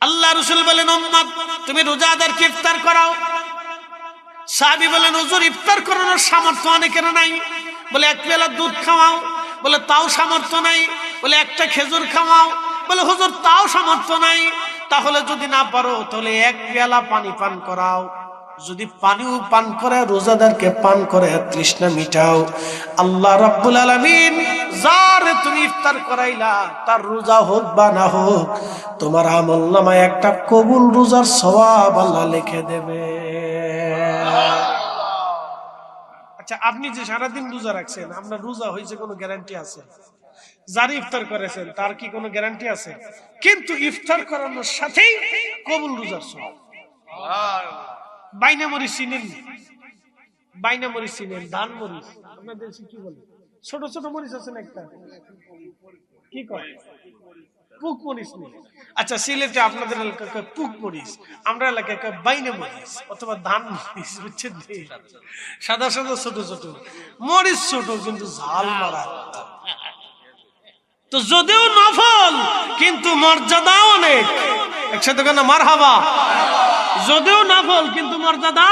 আল্লাহ রাসূল বলেন, উম্মত তুমি রোজাদারকে ইফতার করাও। সাহাবী বলেন, হুজুর ইফতার করানোর সামর্থ্য অনেকের নাই। বলে এক পেয়ালা দুধ খাওয়াও। বলে তাও সামর্থ্য নাই। বলে একটা খেজুর খাওয়াও। বলে হুজুর তাও সামর্থ্য নাই। তাহলে যদি না পারো তাহলে এক পেয়ালা পানি পান করাও। যদি পানিও পান করে রোজাদারকে পান করে তৃষ্ণা মিটাও। আল্লাহ রাব্বুল আলামিন যারে তুমি ইফতার করাইলা তার রোজা হোক বা না হোক, তোমার আমলনামায় একটা কবুল রোজার সওয়াব আল্লাহ লিখে দেবে। আচ্ছা, আপনি যে সারাদিন রোজা রাখছেন, আপনার রোজা হয়েছে কোনো গ্যারান্টি আছে? যারা ইফতার করেছেন তার কি কোনো গ্যারান্টি আছে? কিন্তু ইফতার করানোর সাথেই কবুল রোজার সওয়াব। বাইনা মরিচ চিনেন? বাইনা মরিচ চিনেন? ধান মরিচ আপনাদের কি বলে? ছোট ছোট মরিচ আছে না একটা, কি কয়? পুক মরিচ নেই। আচ্ছা, সিলেটে আপনাদের এলাকায় পুক মরিচ, আমরা এলাকায় বাইনা মরিচ অথবা ধান মরিচ, বুঝছেন? সাদা সাদা ছোট ছোট মরিচ, ছোট কিন্তু ঝাল মারা। তো যদিও নফল কিন্তু মর্যাদা অনেক। একসাথে কেন মারহাবা? যদিও নফল কিন্তু মর্যাদা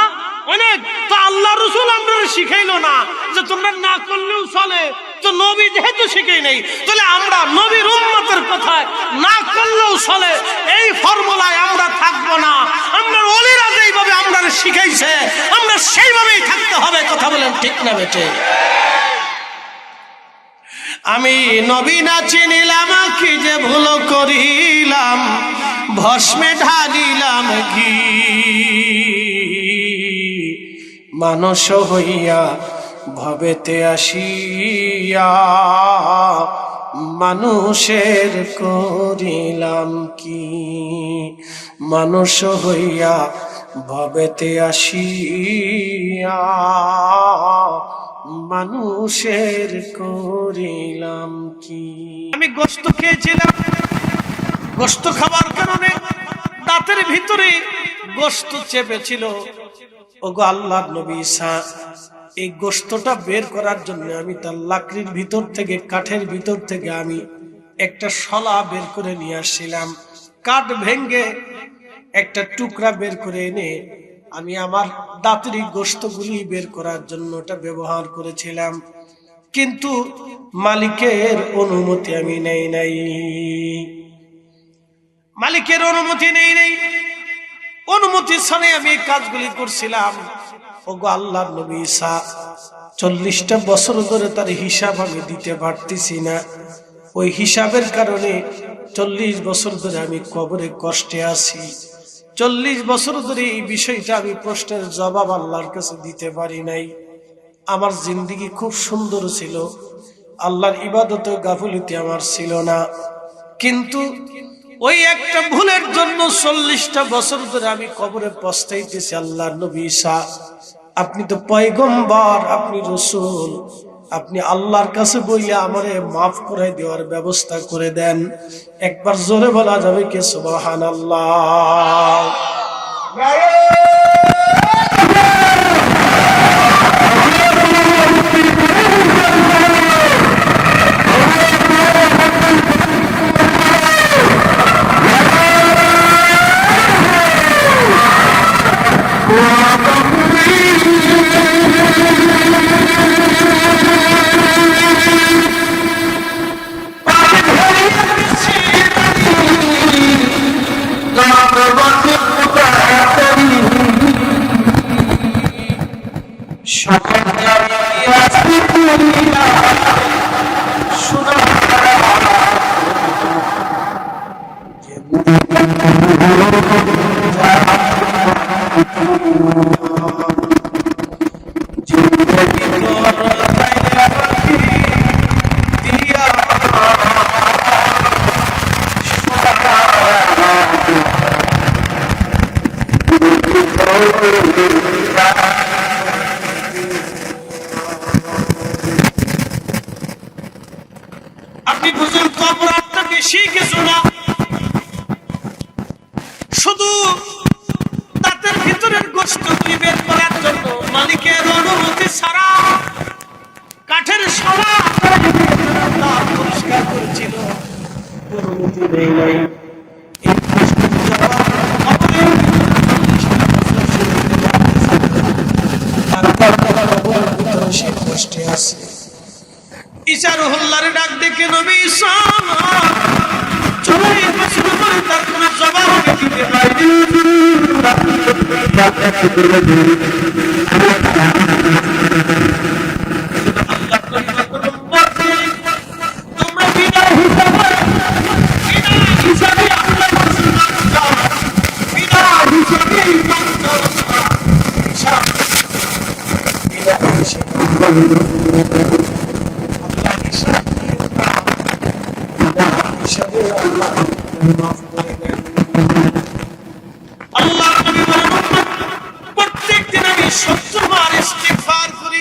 অনেক। তো আল্লাহ রাসূল আমরা শিখাইলো না যে তোমরা না করলেও চলে, তো নবী যেহেতু শিখাই নাই, তাহলে আমরা নবীর উম্মতের কথায় না করলেও চলে এই ফর্মুলায় আমরা থাকবো না। আমরা ওলিরা যেইভাবে আমরা শিখাইছে আমরা সেইভাবেই থাকতে হবে। কথা বলেন ঠিক না বেটে? আমি নবী না চিনিলাম, কি যে ভুল করিলাম, ভস্মে ঢালিলাম ঘি। মানুষ হইয়া ভবেতে আসিয়া মানুষের করিলাম কি। মানুষ হইয়া ভবেতে আসিয়া মানুষের করিলাম কি। আমি গোশত খেয়েছিলাম, গোশত খাবার কারণে দাঁতের ভিতরে গোশত চেপেছিল। ওগো আল্লাহর নবী ঈসা, এই গোশতটা বের করার জন্য আমি তার লাকড়ির ভিতর থেকে, কাঠের ভিতর থেকে আমি একটা শলা বের করে নিয়ে আসছিলাম। কাঠ ভেঙ্গে একটা টুকরা বের করে এনে আমি আমার দাঁতের গোশতগুলি বের করার জন্য ওটা ব্যবহার করেছিলাম। কিন্তু মালিকের অনুমতি আমি নেই নাই। মালিকের অনুমতি নেই নাই, অনুমতি ছাড়া আমি এই কাজগুলি করছিলাম। ওগো আল্লাহর নবী ঈসা, 40টা বছর ধরে তার হিসাব আমি দিতে পারতেছি না। ওই হিসাবের কারণে 40 বছর ধরে আমি কবরে কষ্টে আছি। 40 বছর ধরে এই বিষয়টা আমি প্রশ্নের জবাব আল্লাহর কাছে দিতে পারি নাই। আমার জিন্দেগি খুব সুন্দর ছিল, আল্লাহর ইবাদত গাফিলতি আমার ছিল না। কিন্তু ওই একটা ভুলের জন্য 40টা বছর ধরে আমি কবরে পস্তাইতেছি। আল্লাহর নবী ঈসা, আপনি তো পয়গম্বর, আপনি রাসূল, আপনি আল্লাহর কাছে বইলে আমারে মাফ করে দেওয়ার ব্যবস্থা করে দেন। একবার জোরে বলা যাবে কি সুবহানাল্লাহ? আপনি বুঝুন, অপরাধটা বেশি কিছু না, শুধু দাঁতের ভিতরের গোশতগুলি বের করার জন্য মালিকের অনুমতি ছাড়া কাঠের শলা পরিষ্কার করেছিল, অনুমতি নেই নাই। এই রুহুল্লাহরে ডাক ডেকে নবী ঈসা 40 বছর পরে তার কোনো জবাব দিতে পারেনি। তোমরা বিনা হিসাবে আল্লাহ মুসলমান চাও, বিনা হিসাবে ইমান চাও, বিনা হিসাবে আল্লাহ হিসাবে আল্লাহ মাফ করে দেন। আল্লাহ নবী বলেন প্রত্যেকদিন আমি 70 বার ইস্তিগফার করি।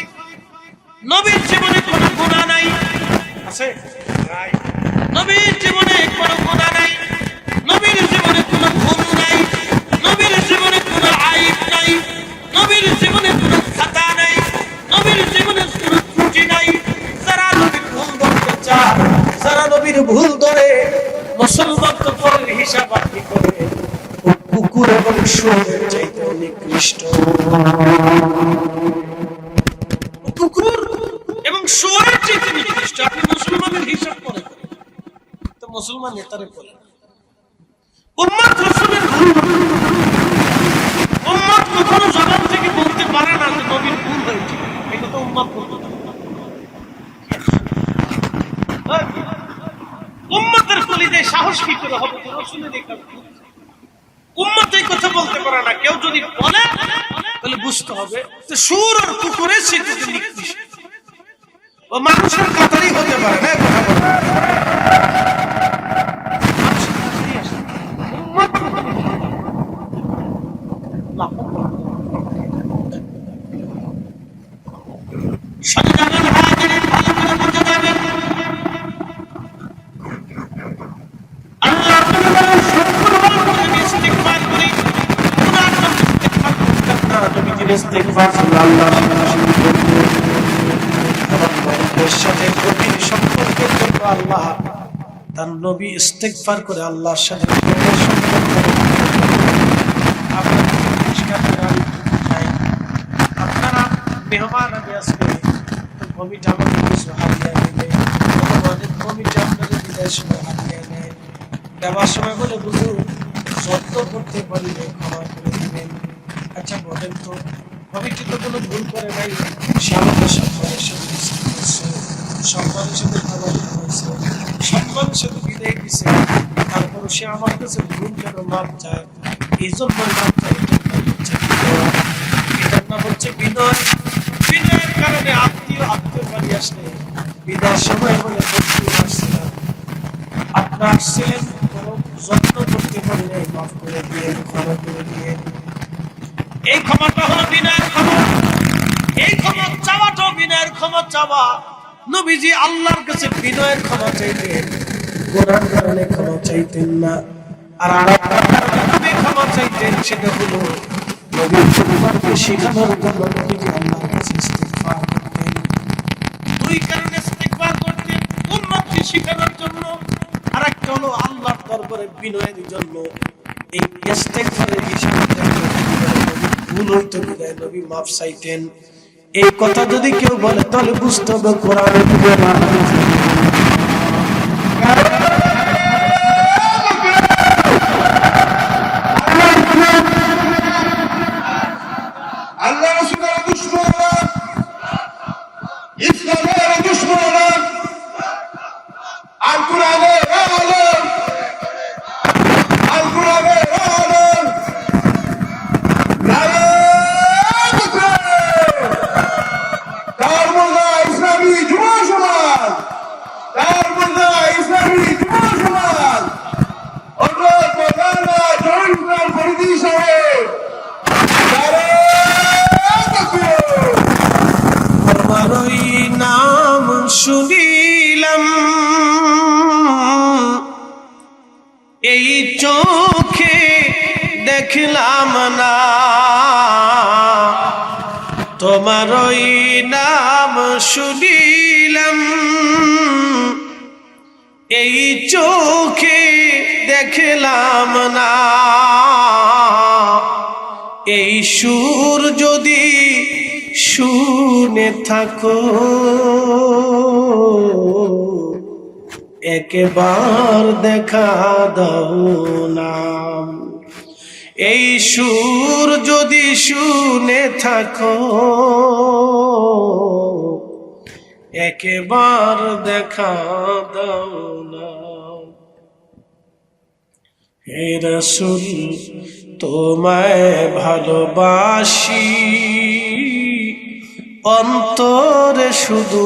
নবীর জীবনে কোনো গুনাহ নাই, আছে নাই? নবীর জীবনে কোনো গুনাহ নাই, নবীর জীবনে কোনো ভুল নাই, নবীর জীবনে কোনো আইব নাই, নবীর জীবনে কোনো খাতা নাই, নবীর জীবনে কোনো ত্রুটি নাই। যারা নবীর ভুল ধরতে চায়, যারা নবীর ভুল ধরে মুসলমান তো পরের হিসাব আপনি করে কুকুর এবং শুয়োরের চাইতে নিকৃষ্ট। কুকুর এবং শুয়োরের চাইতে নিকৃষ্ট। আপনি মুসলমানের হিসাব করেন তো মুসলমান নেতারে বলেন উম্মত রাসূলের ভুল, উম্মত কখনো জবান থেকে বলতে পারে না যে নবীর ভুল হয়েছে, এটা তো উম্মত বলতে পারে। উম্মতের কলিজায় সাহস কি করে হবে যে রাসূলের এই কথা? উম্মত এই কথা বলতে পারে না। কেউ যদি বলে তাহলে বুঝতে হবে যে শুয়োর আর কুকুরের চাইতে নিকৃষ্ট। ও মানুষের কাতারই হতে পারে না, কথা বলে আল্লাহ তার নবী ইস্তিগফার করে আল্লাহর সাথে আপনারা মেহমান আমি আসবে কমিটি আমাকে কিছু হারিয়ে নেবে, অনেক কমিটি আপনাদের বিদায় সময় হারিয়ে নেয়, দেওয়ার সময় বলে বুঝুন যত্ন করতে পারলে ক্ষমা করে দিবেন। আচ্ছা বলেন তো কমিটি তো কোনো ভুল করে নাই, সে আমাদের সম্মানের সাথে সম্মানের সাথে খাবার হয়েছে, সম্মানের সাথে বিদায় দিছে, তারপর সে আমার কাছে ভুল কেন মাপ চায়? এই জন্য মাপ চায়, এটার নাম হচ্ছে বিনয়। বিনয়ের কারণে আত্মীয় বাড়ি আসলে বিদায়ের সময় বলে আসছিলাম, আপনার আসছিলেন কোনো যত্ন করতে পারলে মাফ করে দিয়ে ক্ষমা করে দিয়ে। এই ক্ষমাটা হলো বিনয়ের ক্ষমা, এই ক্ষমা চাওয়াটাও বিনয়ের ক্ষমা চাওয়া। নবীজি আল্লাহর কাছে বিনয়ের ক্ষমা চাইতেন, গুনার কারণে ক্ষমা চাইতেন না। আর আরেকটা ক্ষমা চাইতেন, সেটা হলো নবীর পরিবারকে শেখানোর জন্য নবীজি আল্লাহর কাছে ইস্তিগফার করতেন। দুই কারণে ইস্তিগফার করতেন, উম্মতকে শেখানোর জন্য, আরেকটা হলো আল্লাহর দরবারে বিনয়ের জন্য। এই ইস্তিগফারের হিসাবে ভুল হইতো বিদায় নবী মাফ চাইতেন। এই কথা যদি কেউ বলে তাহলে বুঝতে হবে কোরআনে আল্লাহ রাসূলের দুশমনরা, ইসলামের দুশমনরা, আল কোরআনের আলেম, আল কোরআনের আলেম, ইসলামী যুব সমাজ, ইসলামী যুব সমাজ, অনুরোধ প্রধান জয়ন্তর ফরিদি সাহেব, তোমারই নাম শুনিলাম এই চোখে দেখলাম না, তোমারই নাম শুনিলাম এই চোখে দেখলাম না, এই সুর যদি শুনে থাকো একবার দেখা দাও না। এই সুর যদি শুনে থাকো, একবার দেখা দাও না। হে রাসূল তোমায় ভালোবাসি, অন্তরে শুধু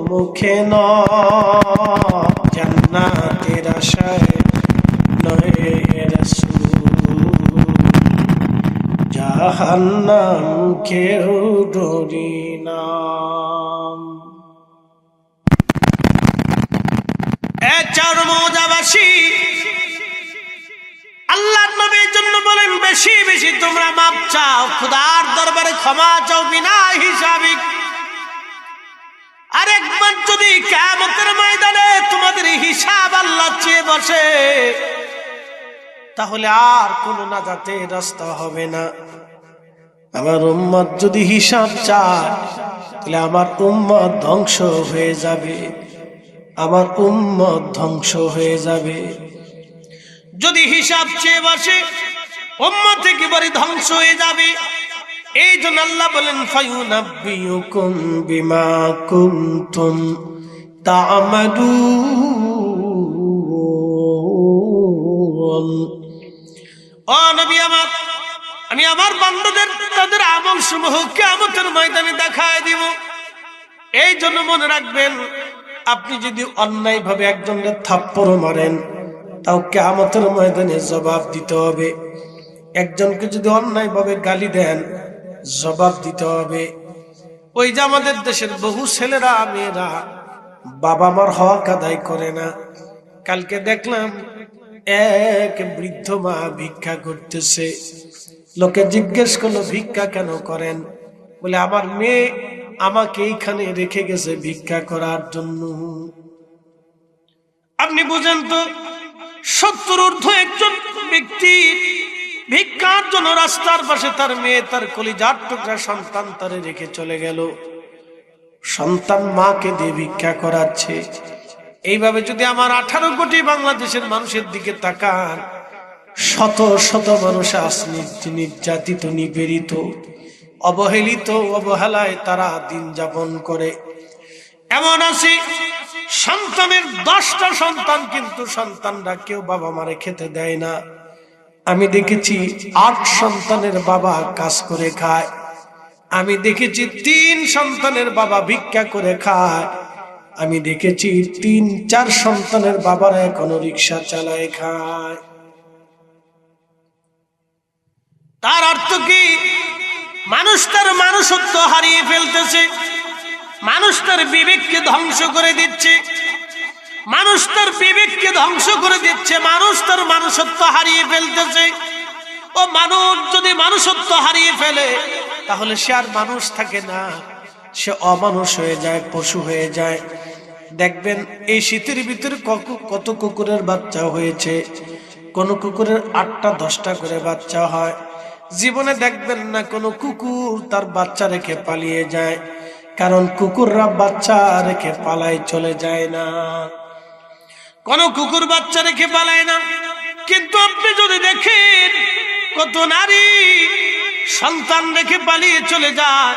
মুখে নয়, জান্নাতের আশায় নয় হে রাসূল, জাহান্নাম কেউ ডরি না। এ চার মৌজাবাসী আল্লাহর নবীর জন্য বলেন বেশি বেশি তোমরা মাপ চাও, খোদার দরবারে ক্ষমা চাও বিনা হিসাবিক। আর একবার যদি কিয়ামতের ময়দানে তোমাদের হিসাব আল্লাহ চেয়ে বসে, তাহলে আর কোনো নাজাতের রাস্তা হবে না। আমার উম্মত যদি হিসাব চায়, তাহলে আমার উম্মত ধ্বংস হয়ে যাবে, আমার উম্মত ধ্বংস হয়ে যাবে। যদি হিসাব চেয়ে বসে, উম্মত একেবারে ধ্বংস হয়ে যাবে। এই জন্য আল্লাহ বলেন ফায়ুনাব্বিউকুম বিমা কুনতুম তা'মালুন। ও নবী আমার, আমি আমার বান্দাদের তাদের আমল সমূহ কিয়ামতের ময়দানে দেখায় দিব। এই জন্য মনে রাখবেন, আপনি যদি অন্যায় ভাবে একজনের থাপ্পড় মারেন, তাও কিয়ামতের ময়দানে জবাব দিতে হবে। একজনকে যদি অন্যায় ভাবে গালি দেন, জবাব দিতে হবে। ওই যে আমাদের দেশের বহু ছেলেরা মেয়েরা বাবা মার হক আদায় করে না। কালকে দেখলাম এক বৃদ্ধ মা ভিক্ষা করতেছে। লোকে জিজ্ঞেস করলো ভিক্ষা কেন করেন? বলে আমার মেয়ে আমাকে এইখানে রেখে গেছে ভিক্ষা করার জন্য। আপনি বুঝেন তো, 70 ঊর্ধ্ব একজন ব্যক্তি ভিক্ষার জন্য রাস্তার পাশে তার মেয়ে, তার কলিজার টুকরা সন্তান তারে রেখে চলে গেল। সন্তান মাকে দিয়ে ভিক্ষা করাচ্ছে। এইভাবে যদি আমার 18 কোটি বাংলাদেশের মানুষের দিকে তাকান, শত শত মানুষ আজ নির্যাতিত, নিপীড়িত, অবহেলিত, অবহেলায় তারা দিন যাপন করে। এমন আছে সন্তানের 10টা সন্তান, কিন্তু সন্তানরা কেউ বাবা মারে খেতে দেয় না। আমি দেখেছি 8 সন্তানের বাবা কাজ করে খায়। আমি দেখেছি 3 সন্তানের বাবা ভিক্ষা করে খায়। আমি দেখেছি 3-4 সন্তানের বাবারা এখনো রিক্সা চালায় খায়। তার অর্থ কি? মানুষ তার মানুষত্ব হারিয়ে ফেলতেছে, মানুষ তার বিবেককে ধ্বংস করে দিচ্ছে, মানুষ তার বিবেককে ধ্বংস করে দিচ্ছে, মানুষ তার মানুষত্ব হারিয়ে ফেলতেছে। ও মানুষ যদি মানুষত্ব হারিয়ে ফেলে, তাহলে সে আর মানুষ থাকে না, সে অমানুষ হয়ে যায়, পশু হয়ে যায়। দেখবেন এই শীতের ভিতরে কত কুকুরের বাচ্চা হয়েছে। কোন কুকুরের 8টা 10টা করে বাচ্চা হয়। জীবনে দেখবেন না কোনো কুকুর তার বাচ্চা রেখে পালিয়ে যায়, কারণ কুকুররা বাচ্চা রেখে পালায় চলে যায় না। কোন কুকুর বাচ্চা রেখে পালায় না। কিন্তু আপনি যদি দেখেন, কত নারী সন্তান রেখে পালিয়ে চলে যায়,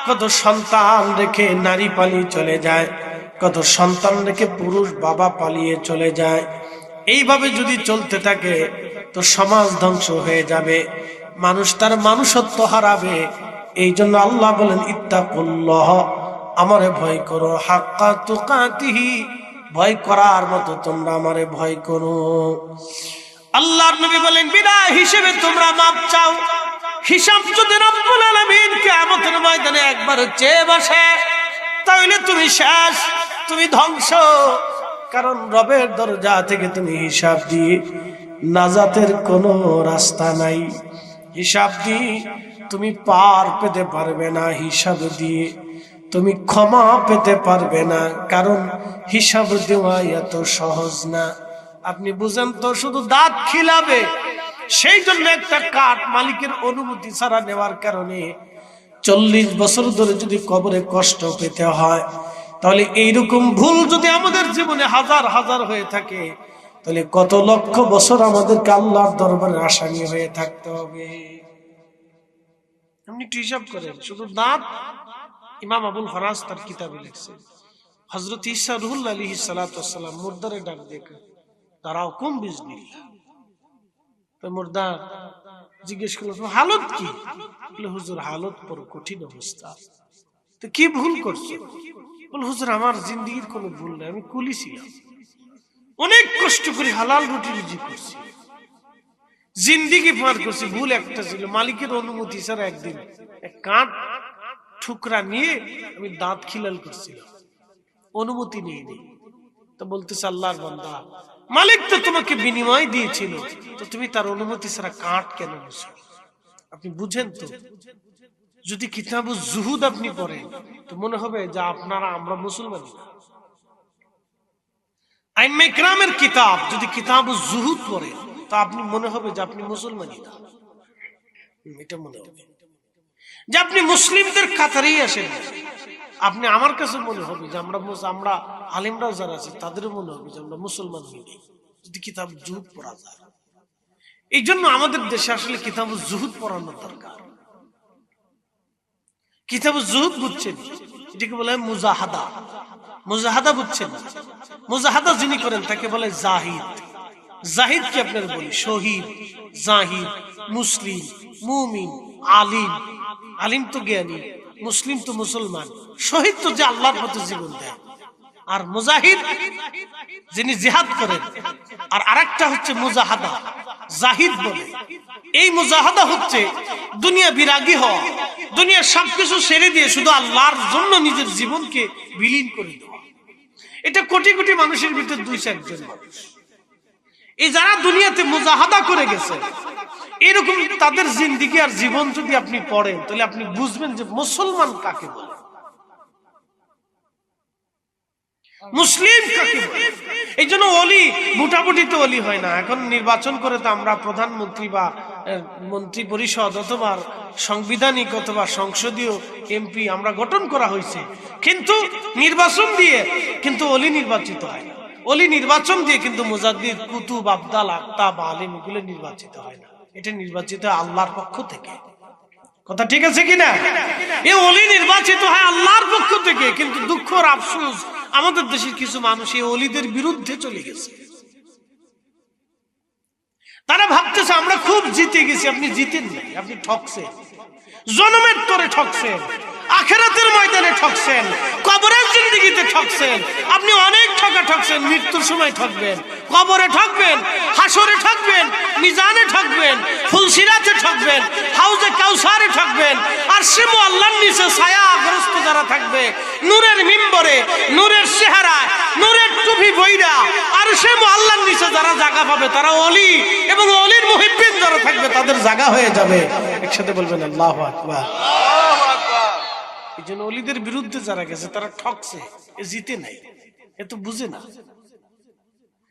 কত সন্তান রেখে নারী পালিয়ে চলে যায়, কত সন্তান রেখে পুরুষ বাবা পালিয়ে চলে যায়। এইভাবে যদি চলতে থাকে তো সমাজ ধ্বংস হয়ে যাবে, মানুষ তার মানুষত্ব হারাবে। এই জন্য আল্লাহ বলেন ইত্তাকুল্লাহ, আমারে ভয় করো, হাক্কা তুকাতিহি, ভয় করার মতো তোমরা আমারে ভয় করো। আল্লাহর নবী বলেন বিনা হিসেবে তোমরা মাপ চাও। হিসাব যদি রব্বুল আলামিন কিয়ামতের ময়দানে একবার চেয়ে বসে, তাহলে তুমি শেষ, তুমি ধ্বংস। কারণ রবের দরজা থেকে তুমি হিসাব দিয়ে নাজাতের কোনো রাস্তা নাই। হিসাব দিয়ে তুমি পার পেতে পারবে না, হিসাব দিয়ে তুমি ক্ষমা পেতে পারবে না, কারণ হিসাব দেওয়া এত সহজ না। আপনি বুঝেন তো, শুধু দাঁত খিলাবে, সেই জন্য একটা কাঠ মালিকের অনুমতি ছাড়া নেওয়ার কারণে 40 বছর ধরে যদি কবরে কষ্ট পেতে হয়, তাহলে এইরকম ভুল যদি আমাদের জীবনে হাজার হাজার হয়ে থাকে, তাহলে কত লক্ষ বছর আমাদেরকে আল্লাহর দরবারে আসামি হয়ে থাকতে হবে। আপনি একটু হিসাব করেন, শুধু দাঁত। ইমাম আবুল ফরাজ তার কিতাবে লিখছে, হযরত ঈসা রুহুল আলাইহিস সালাতু ওয়াস সালাম মুর্দারে ডাক দেখে, দাঁড়াও, কুম বিজনিল্লাহ। তো মুর্দা জিজ্ঞেস করলো, হালত কি? বলে, হুজুর, হালত বড় কঠিন অবস্থা। তো কি ভুল করছো? বলে, হুজুর, আমার জিন্দেগির কোনো ভুল নেই, আমি কুলি ছিলাম, অনেক কষ্ট করে হালাল রুটি রুজি করছি, জিন্দেগি পার করছি। ভুল একটা ছিল, মালিকের অনুমতি ছাড়া একদিন এক কাঠ ঠুকরা নিয়ে আমি দাঁত খিলাল করছিলাম, অনুমতি নিয়ে নেই। তো বলতেছে, আল্লাহর বান্দা, মালিক তো তোমাকে বিনিময় দিয়েছিল, তো তুমি তার অনুমতি ছাড়া কাঠ কেন বসো? আপনি বুঝেন তো, যদি কিতাবুজ জুহুদ আপনি পড়েন তো মনে হবে যে আমরা মুসলমান না। আইম্মে ইকরামের কিতাব যদি কিতাবুজ জুহুদ পড়েন তো আপনি মনে হবে যে আপনি মুসলমানই না। এটা মনে হবে যে আপনি মুসলিমদের কাতারেই আসেন। আপনি, আমার কাছে মনে হবে যে আমরা আলেমরাও যারা আছে তাদেরও মনে হবে যে আমরা মুসলমান হই নাই, যদি কিতাবুজ জুহুদ পড়া যায়। এই জন্য আমাদের দেশে আসলে কিতাবুজ জুহুদ পড়ানোর দরকার। কিতাবুজ জুহুদ বুঝছেন, এটাকে বলে মুজাহাদা। মুজাহাদা বুঝছেন? মুজাহাদা যিনি করেন তাকে বলে জাহিদ। জাহিদ কি আপনার বলি? শহীদ, জাহিদ, মুসলিম, মুমিন, আলিম। আলিম তো জ্ঞানী, মুসলিম তো মুসলমান, শহীদ তো যে আল্লাহর পথে জীবন দেয়। আর মুজাহিদ যিনি জিহাদ করেন। আর আরেকটা হচ্ছে মুজাহাদা, জাহিদ বলে। এই মুজাহাদা হচ্ছে দুনিয়া বিরাগী হওয়া, দুনিয়ার সবকিছু ছেড়ে দিয়ে শুধু আল্লাহর জন্য নিজের জীবনকে বিলীন করে দেওয়া। এটা কোটি কোটি মানুষের ভিতর 2-4 জন মানুষ। এই যারা দুনিয়াতে মুজাহাদা করে গেছে, এরকম তাদের জিন্দেগি আর জীবন যদি আপনি পড়েন তাহলে আপনি বুঝবেন যে মুসলমান কাকে বলে, মুসলিম কাকে বলে। এই জন্য অলি মোটামুটিতে অলি হয় না। এখন নির্বাচন করে তো আমরা প্রধানমন্ত্রী বা মন্ত্রী পরিষদ অথবা সাংবিধানিক অথবা সংসদীয় এমপি আমরা গঠন করা হয়েছে, কিন্তু নির্বাচন দিয়ে কিন্তু অলি নির্বাচিত হয় না। অলি নির্বাচন দিয়ে কিন্তু মুজাদ্দিদ, কুতুব, আবদাল, আক্তাব, আলিম এগুলো নির্বাচিত হয় না। এটা নির্বাচিত হয় আল্লাহর পক্ষ থেকে। কথা ঠিক আছে কিনা? এই অলি নির্বাচিত হয় আল্লাহর পক্ষ থেকে, কিন্তু দুঃখ আর আফসোস আমাদের দেশের কিছু মানুষ এই অলিদের বিরুদ্ধে চলে গেছে। তারা ভাবতেছে আমরা খুব জিতে গেছি। আপনি জিতেন নাই, আপনি ঠকছেন। জন্মের তরে ঠকছেন, আখিরাতের ময়দানে ঠকছেন, কবরের জিন্দেগিতে ঠকছেন। আপনি অনেক ঠকছেন। মৃত্যুর সময় ঠকবেন, কবরে ঠকবেন, হাসরে ঠকবেন, মিজানে ঠকবেন, ফুলসিরাতে ঠকবেন, হাউজে কাউসারে ঠকবেন। আর সে আল্লাহর নিচে ছায়াগ্রস্ত যারা থাকবে, নূরের মিম্বরে, নূরের চেহারায়, নূরের টুপি বইরা, আর সে আল্লাহর নিচে যারা জায়গা পাবে তারা অলি এবং অলির মুহিব্বিন যারা থাকবে তাদের জায়গা হয়ে যাবে। একসাথে বলবেন আল্লাহু আকবার। এই জন্য অলিদের বিরুদ্ধে যারা গেছে তারা ঠকছে, এ জিতে নাই, এ তো বুঝে না।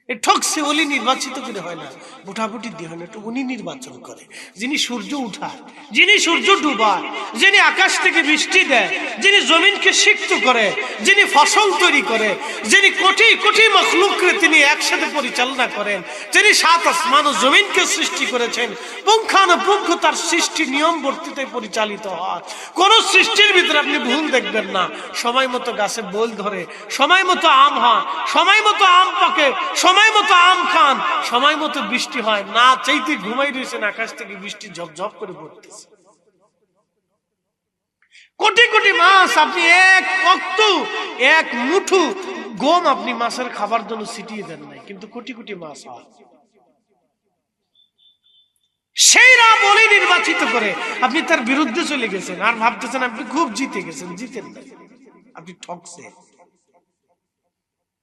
এ ঠকছে। অলি নির্বাচিত করে হয় না, ভোটাভুটি দিয়ে হয় না, একটু উনি নির্বাচন করে। যিনি সূর্য উঠায়, যিনি সূর্য ডুবায়, যিনি আকাশ থেকে বৃষ্টি দেয়, যিনি জমিনকে সিক্ত করে, যিনি ফসল তৈরি করে, যিনি কোটি কোটি মখলুককে তিনি একসাথে পরিচালনা করেন, যিনি 7 আসমান ও জমিনকে সৃষ্টি করেছেন, পুঙ্খানুপুঙ্খ তার সৃষ্টি নিয়ম বর্তিতে পরিচালিত হয়। কোন সৃষ্টির ভিতরে আপনি ভুল দেখবেন না। সময় মতো গাছে বোল ধরে, সময় মতো আম হয়, সময় মতো আম পাকে, সময় মতো আম খান, সময় মতো বৃষ্টি হয় না। চাইতে ঘুমাই রয়েছেন, আকাশ থেকে বৃষ্টি ঝপঝপ করে পড়তেছে। কোটি কোটি মাছ আপনি এক মুঠো গম আপনি মাছের খাবার জন্য ছিটিয়ে দেন নাই, কিন্তু কোটি কোটি মাছ হয়। সেই রাম বলে নির্বাচিত করে আপনি তার বিরুদ্ধে চলে গেছেন আর ভাবতেছেন আপনি খুব জিতে গেছেন। জিতেন না, আপনি ঠকছেন,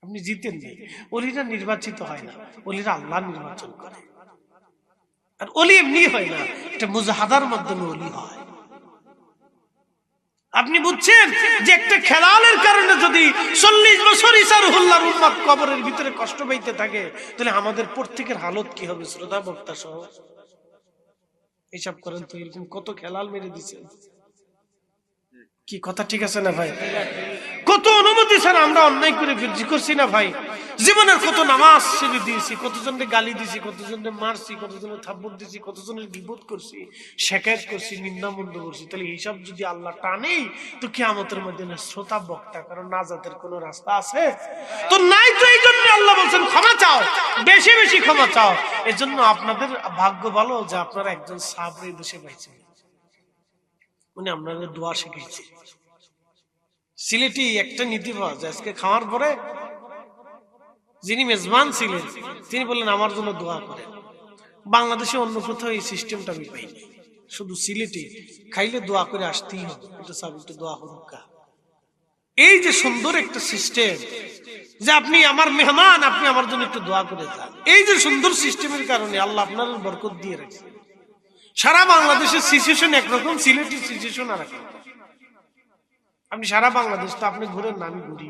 আপনি জিতেন নেই। অলিরা নির্বাচিত হয় না, অলিরা আল্লাহ নির্বাচন করে। আর অলি এমনি হয় না, এটা মুজাহাদার মাধ্যমে অলি হয়। আপনি বুঝছেন যে একটা খেলালের কারণে যদি 40 বছর ঈসা রুহুল্লাহর উম্মত কবরের ভিতরে কষ্ট পাইতে থাকে, তাহলে আমাদের প্রত্যেকের হালত কি হবে? শ্রোতা বক্তা সহ হিসাব করেন তো, এরকম কত খেলাল মেরে দিচ্ছেন। কি কথা ঠিক আছে না ভাই? কত অনুমতি ছাড়া আমরা অন্যায় করে ফেলছি, করছি না ভাই? জীবনের কত নামাজ ছেড়ে দিয়েছি, কতজনকে গালি দিয়েছি, কতজনকে মারছি, কতজনের থাপ্পড় দিয়েছি, কতজনের বিপদ করছি, শেখায়ত করছি, নিন্দামন্দ করছি। তাহলে এইসব যদি আল্লাহ টানেই, তো কিয়ামতের মধ্যে শ্রোতা বক্তা কারণ নাজাতের কোন রাস্তা আছে তো নাই। তো এই জন্য আল্লাহ বলছেন ক্ষমা চাও, বেশি বেশি ক্ষমা চাও। এজন্য আপনাদের ভাগ্য ভালো যে আপনারা একজন সাহাবী দেশে পাইছেন, উনি আপনাদের দোয়া শিখিয়েছে। সিলেটি একটা নীতি পাওয়া যায়, আজকে খাওয়ার পরে যিনি মেজবান ছিলেন তিনি বললেন আমার জন্য দোয়া করেন। বাংলাদেশে অন্য কোথাও এই সিস্টেমটা আমি পাইনি, শুধু সিলেটে খাইলে দোয়া করে আসতেই হবে, এটা সব একটু দোয়া হরুকা। এই যে সুন্দর একটা সিস্টেম যে আপনি আমার মেহমান, আপনি আমার জন্য একটু দোয়া করে যান, এই যে সুন্দর সিস্টেমের কারণে আল্লাহ আপনার বরকত দিয়ে রাখছে। সারা বাংলাদেশের সিচুয়েশন একরকম, সিলেটের সিচুয়েশন আর একরকম। আপনি সারা বাংলাদেশ তো আপনি ঘুরেন না, আমি ঘুরি।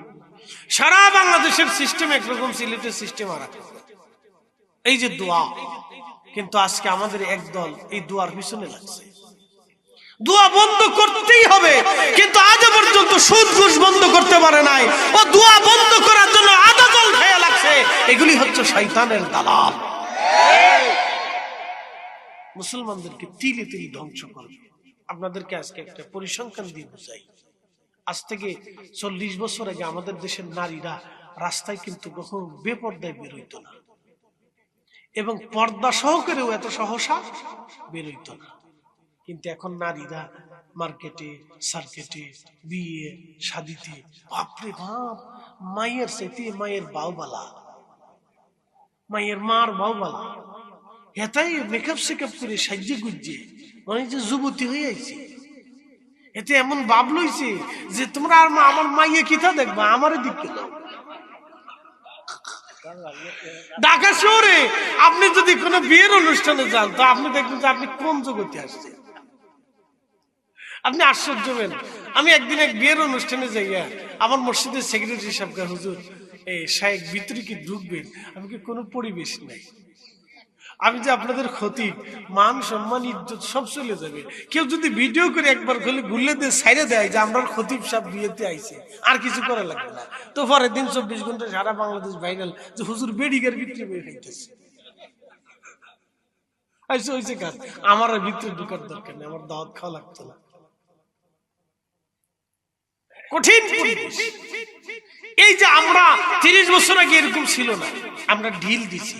সারা বাংলাদেশের সিস্টেম একরকম, সিলেটের সিস্টেম আর একরকম। এই যে দোয়া, কিন্তু আজকে আমাদের একদল এই দোয়ার পিছনে লাগছে। দোয়া বন্ধ করতেই হবে, কিন্তু আজ পর্যন্ত সুদ ঘুষ বন্ধ করতে পারে নাই। ও দোয়া বন্ধ করার জন্য আধা দল খেয়ে লাগছে। এগুলি হচ্ছে শয়তানের দালাল, মুসলমানদেরকে তিলে তিলে ধ্বংস করবে। আপনাদেরকে আজকে একটা পরিসংখ্যান দিয়ে বুঝাই। আজ থেকে 40 বছর আগে আমাদের দেশের নারীরা রাস্তায় কিন্তু কখনো বেপর্দায় বের হইতো না, এবং পর্দা সহকারেও এত সহসা বের হইতো না। কিন্তু এখন নারীরা মার্কেটে, সার্কেটে, বিয়ে শাদিতে, বাপরে বাপ, মায়ের সাথে মায়ের বাউবালা, মায়ের মার বাউবালা, এটাই মেকআপ সেকআপ করে সাজ্জে গুজ্জে মানে যে যুবতী হয়ে আইছে। এতে এমন ভাব লইছে যে তোমরা আর আমার মাইয়ে কিতা দেখবা, আমারে দিক কেন। ঢাকা শহরে আপনি যদি কোনো বিয়ের অনুষ্ঠানে যান, তো আপনি দেখবেন যে আপনি কোন জগতে আসছেন, আপনি আশ্চর্য হবেন। আমি একদিন এক বিয়ের অনুষ্ঠানে যাইয়া আমার মসজিদের সেক্রেটারি সাহেবকে, হুজুর এই শায়েখ ভিতরে কি ঢুকবেন? আমি কি কোনো পরিবেশ নাই, আমি যে আপনাদের ক্ষতি, মান সম্মান ইজ্জত সব চলে যাবে। কেউ যদি ভিডিও করে একবার ঘুরলে দিয়ে সাইরে দেয় যে আমরা খতিব সাহেব বিয়েতে আইছে, আর কিছু করা লাগবে না, তো পরের দিন 24 ঘন্টা সারা বাংলাদেশ ভাইরাল যে হুজুর বেডিগার ভিতরে বয়ে খাইতেছে। আইসে হয়েছে কাজ, আমার আর ভিতরে ঢুকার দরকার নেই, আমার দাওয়াত খাওয়া লাগতো না। কঠিন পরিবেশ। এই যে আমরা 30 বছর আগে এরকম ছিল না, আমরা ঢিল দিছি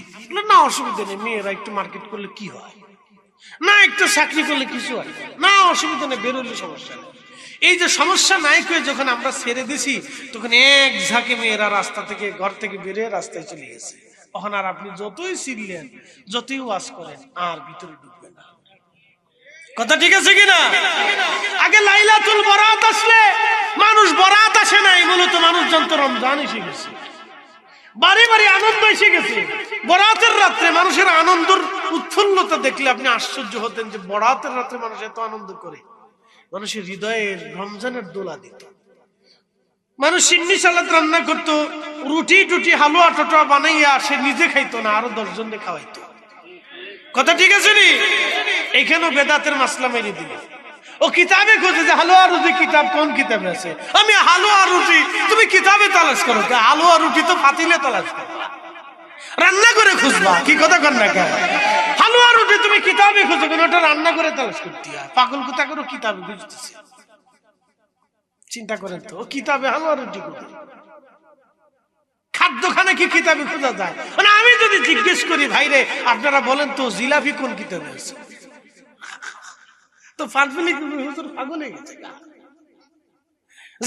না, অসুবিধা নেই, মেয়েরা একটু মার্কেট করলে কি হয় না, একটু চাকরি করলে কিছু হয় না, অসুবিধা নেই, বেরোলে সমস্যা নেই। এই যে সমস্যা নাই করে যখন আমরা ছেড়ে দিছি, তখন এক ঝাঁকে মেয়েরা রাস্তা থেকে, ঘর থেকে বেরিয়ে রাস্তায় চলে গেছে। তখন আর আপনি যতই ছিলেন, যতই ওয়াজ করেন, আর ভিতরে ঢুকবে না। কথা ঠিক আছে কিনা? আগে লাইলাতুল বরাত আসলে মানুষ বরাত আসে নাই, মূলত মানুষজন তো রমজান এসে গেছে, বাড়ি বাড়ি আনন্দ এসে গেছে। বরাতের রাত্রে মানুষের আনন্দের উৎফুল্লতা দেখলে আপনি আশ্চর্য হতেন যে বরাতের রাত্রে মানুষ এত আনন্দ করে। মানুষের হৃদয়ের রমজানের দোলা দিত। মানুষ সিন্নি সালাদ রান্না করতো, রুটি টুটি হালুয়া টোটা বানাইয়া সে নিজে খাইতো না, আরো 10 জনকে খাওয়াইতো। কথা ঠিক আছে নি? এখানেও বেদাতের মাসলা মেরে দিল। ও কিতাবে খোঁজে যে হালুয়া রুটি কিতাব কোন কিতাবে আছে, আমি হালুয়া রুটি, তুমি কিতাবে তালাশ করো। হালুয়া রুটি তো ফাতিলে তালাশ করো, রান্না করে খুঁজবা। কি কথা কর না কেন? হালুয়া রুটি তুমি কিতাবে খুঁজো কেন, ওটা রান্না করে তালাশ করতে হয়। পাগল কোথা করে কিতাবে খুঁজতেছে, চিন্তা করেন তো। ও কিতাবে হালুয়া রুটি কোথায়? খাদ্যখানা কি কিতাবে খোঁজা যায়? মানে আমি যদি জিজ্ঞেস করি, ভাইরে আপনারা বলেন তো জিলাপি কোন কিতাবে আছে, তো ফাটফুলি হুজুর পাগল হয়ে গেছে।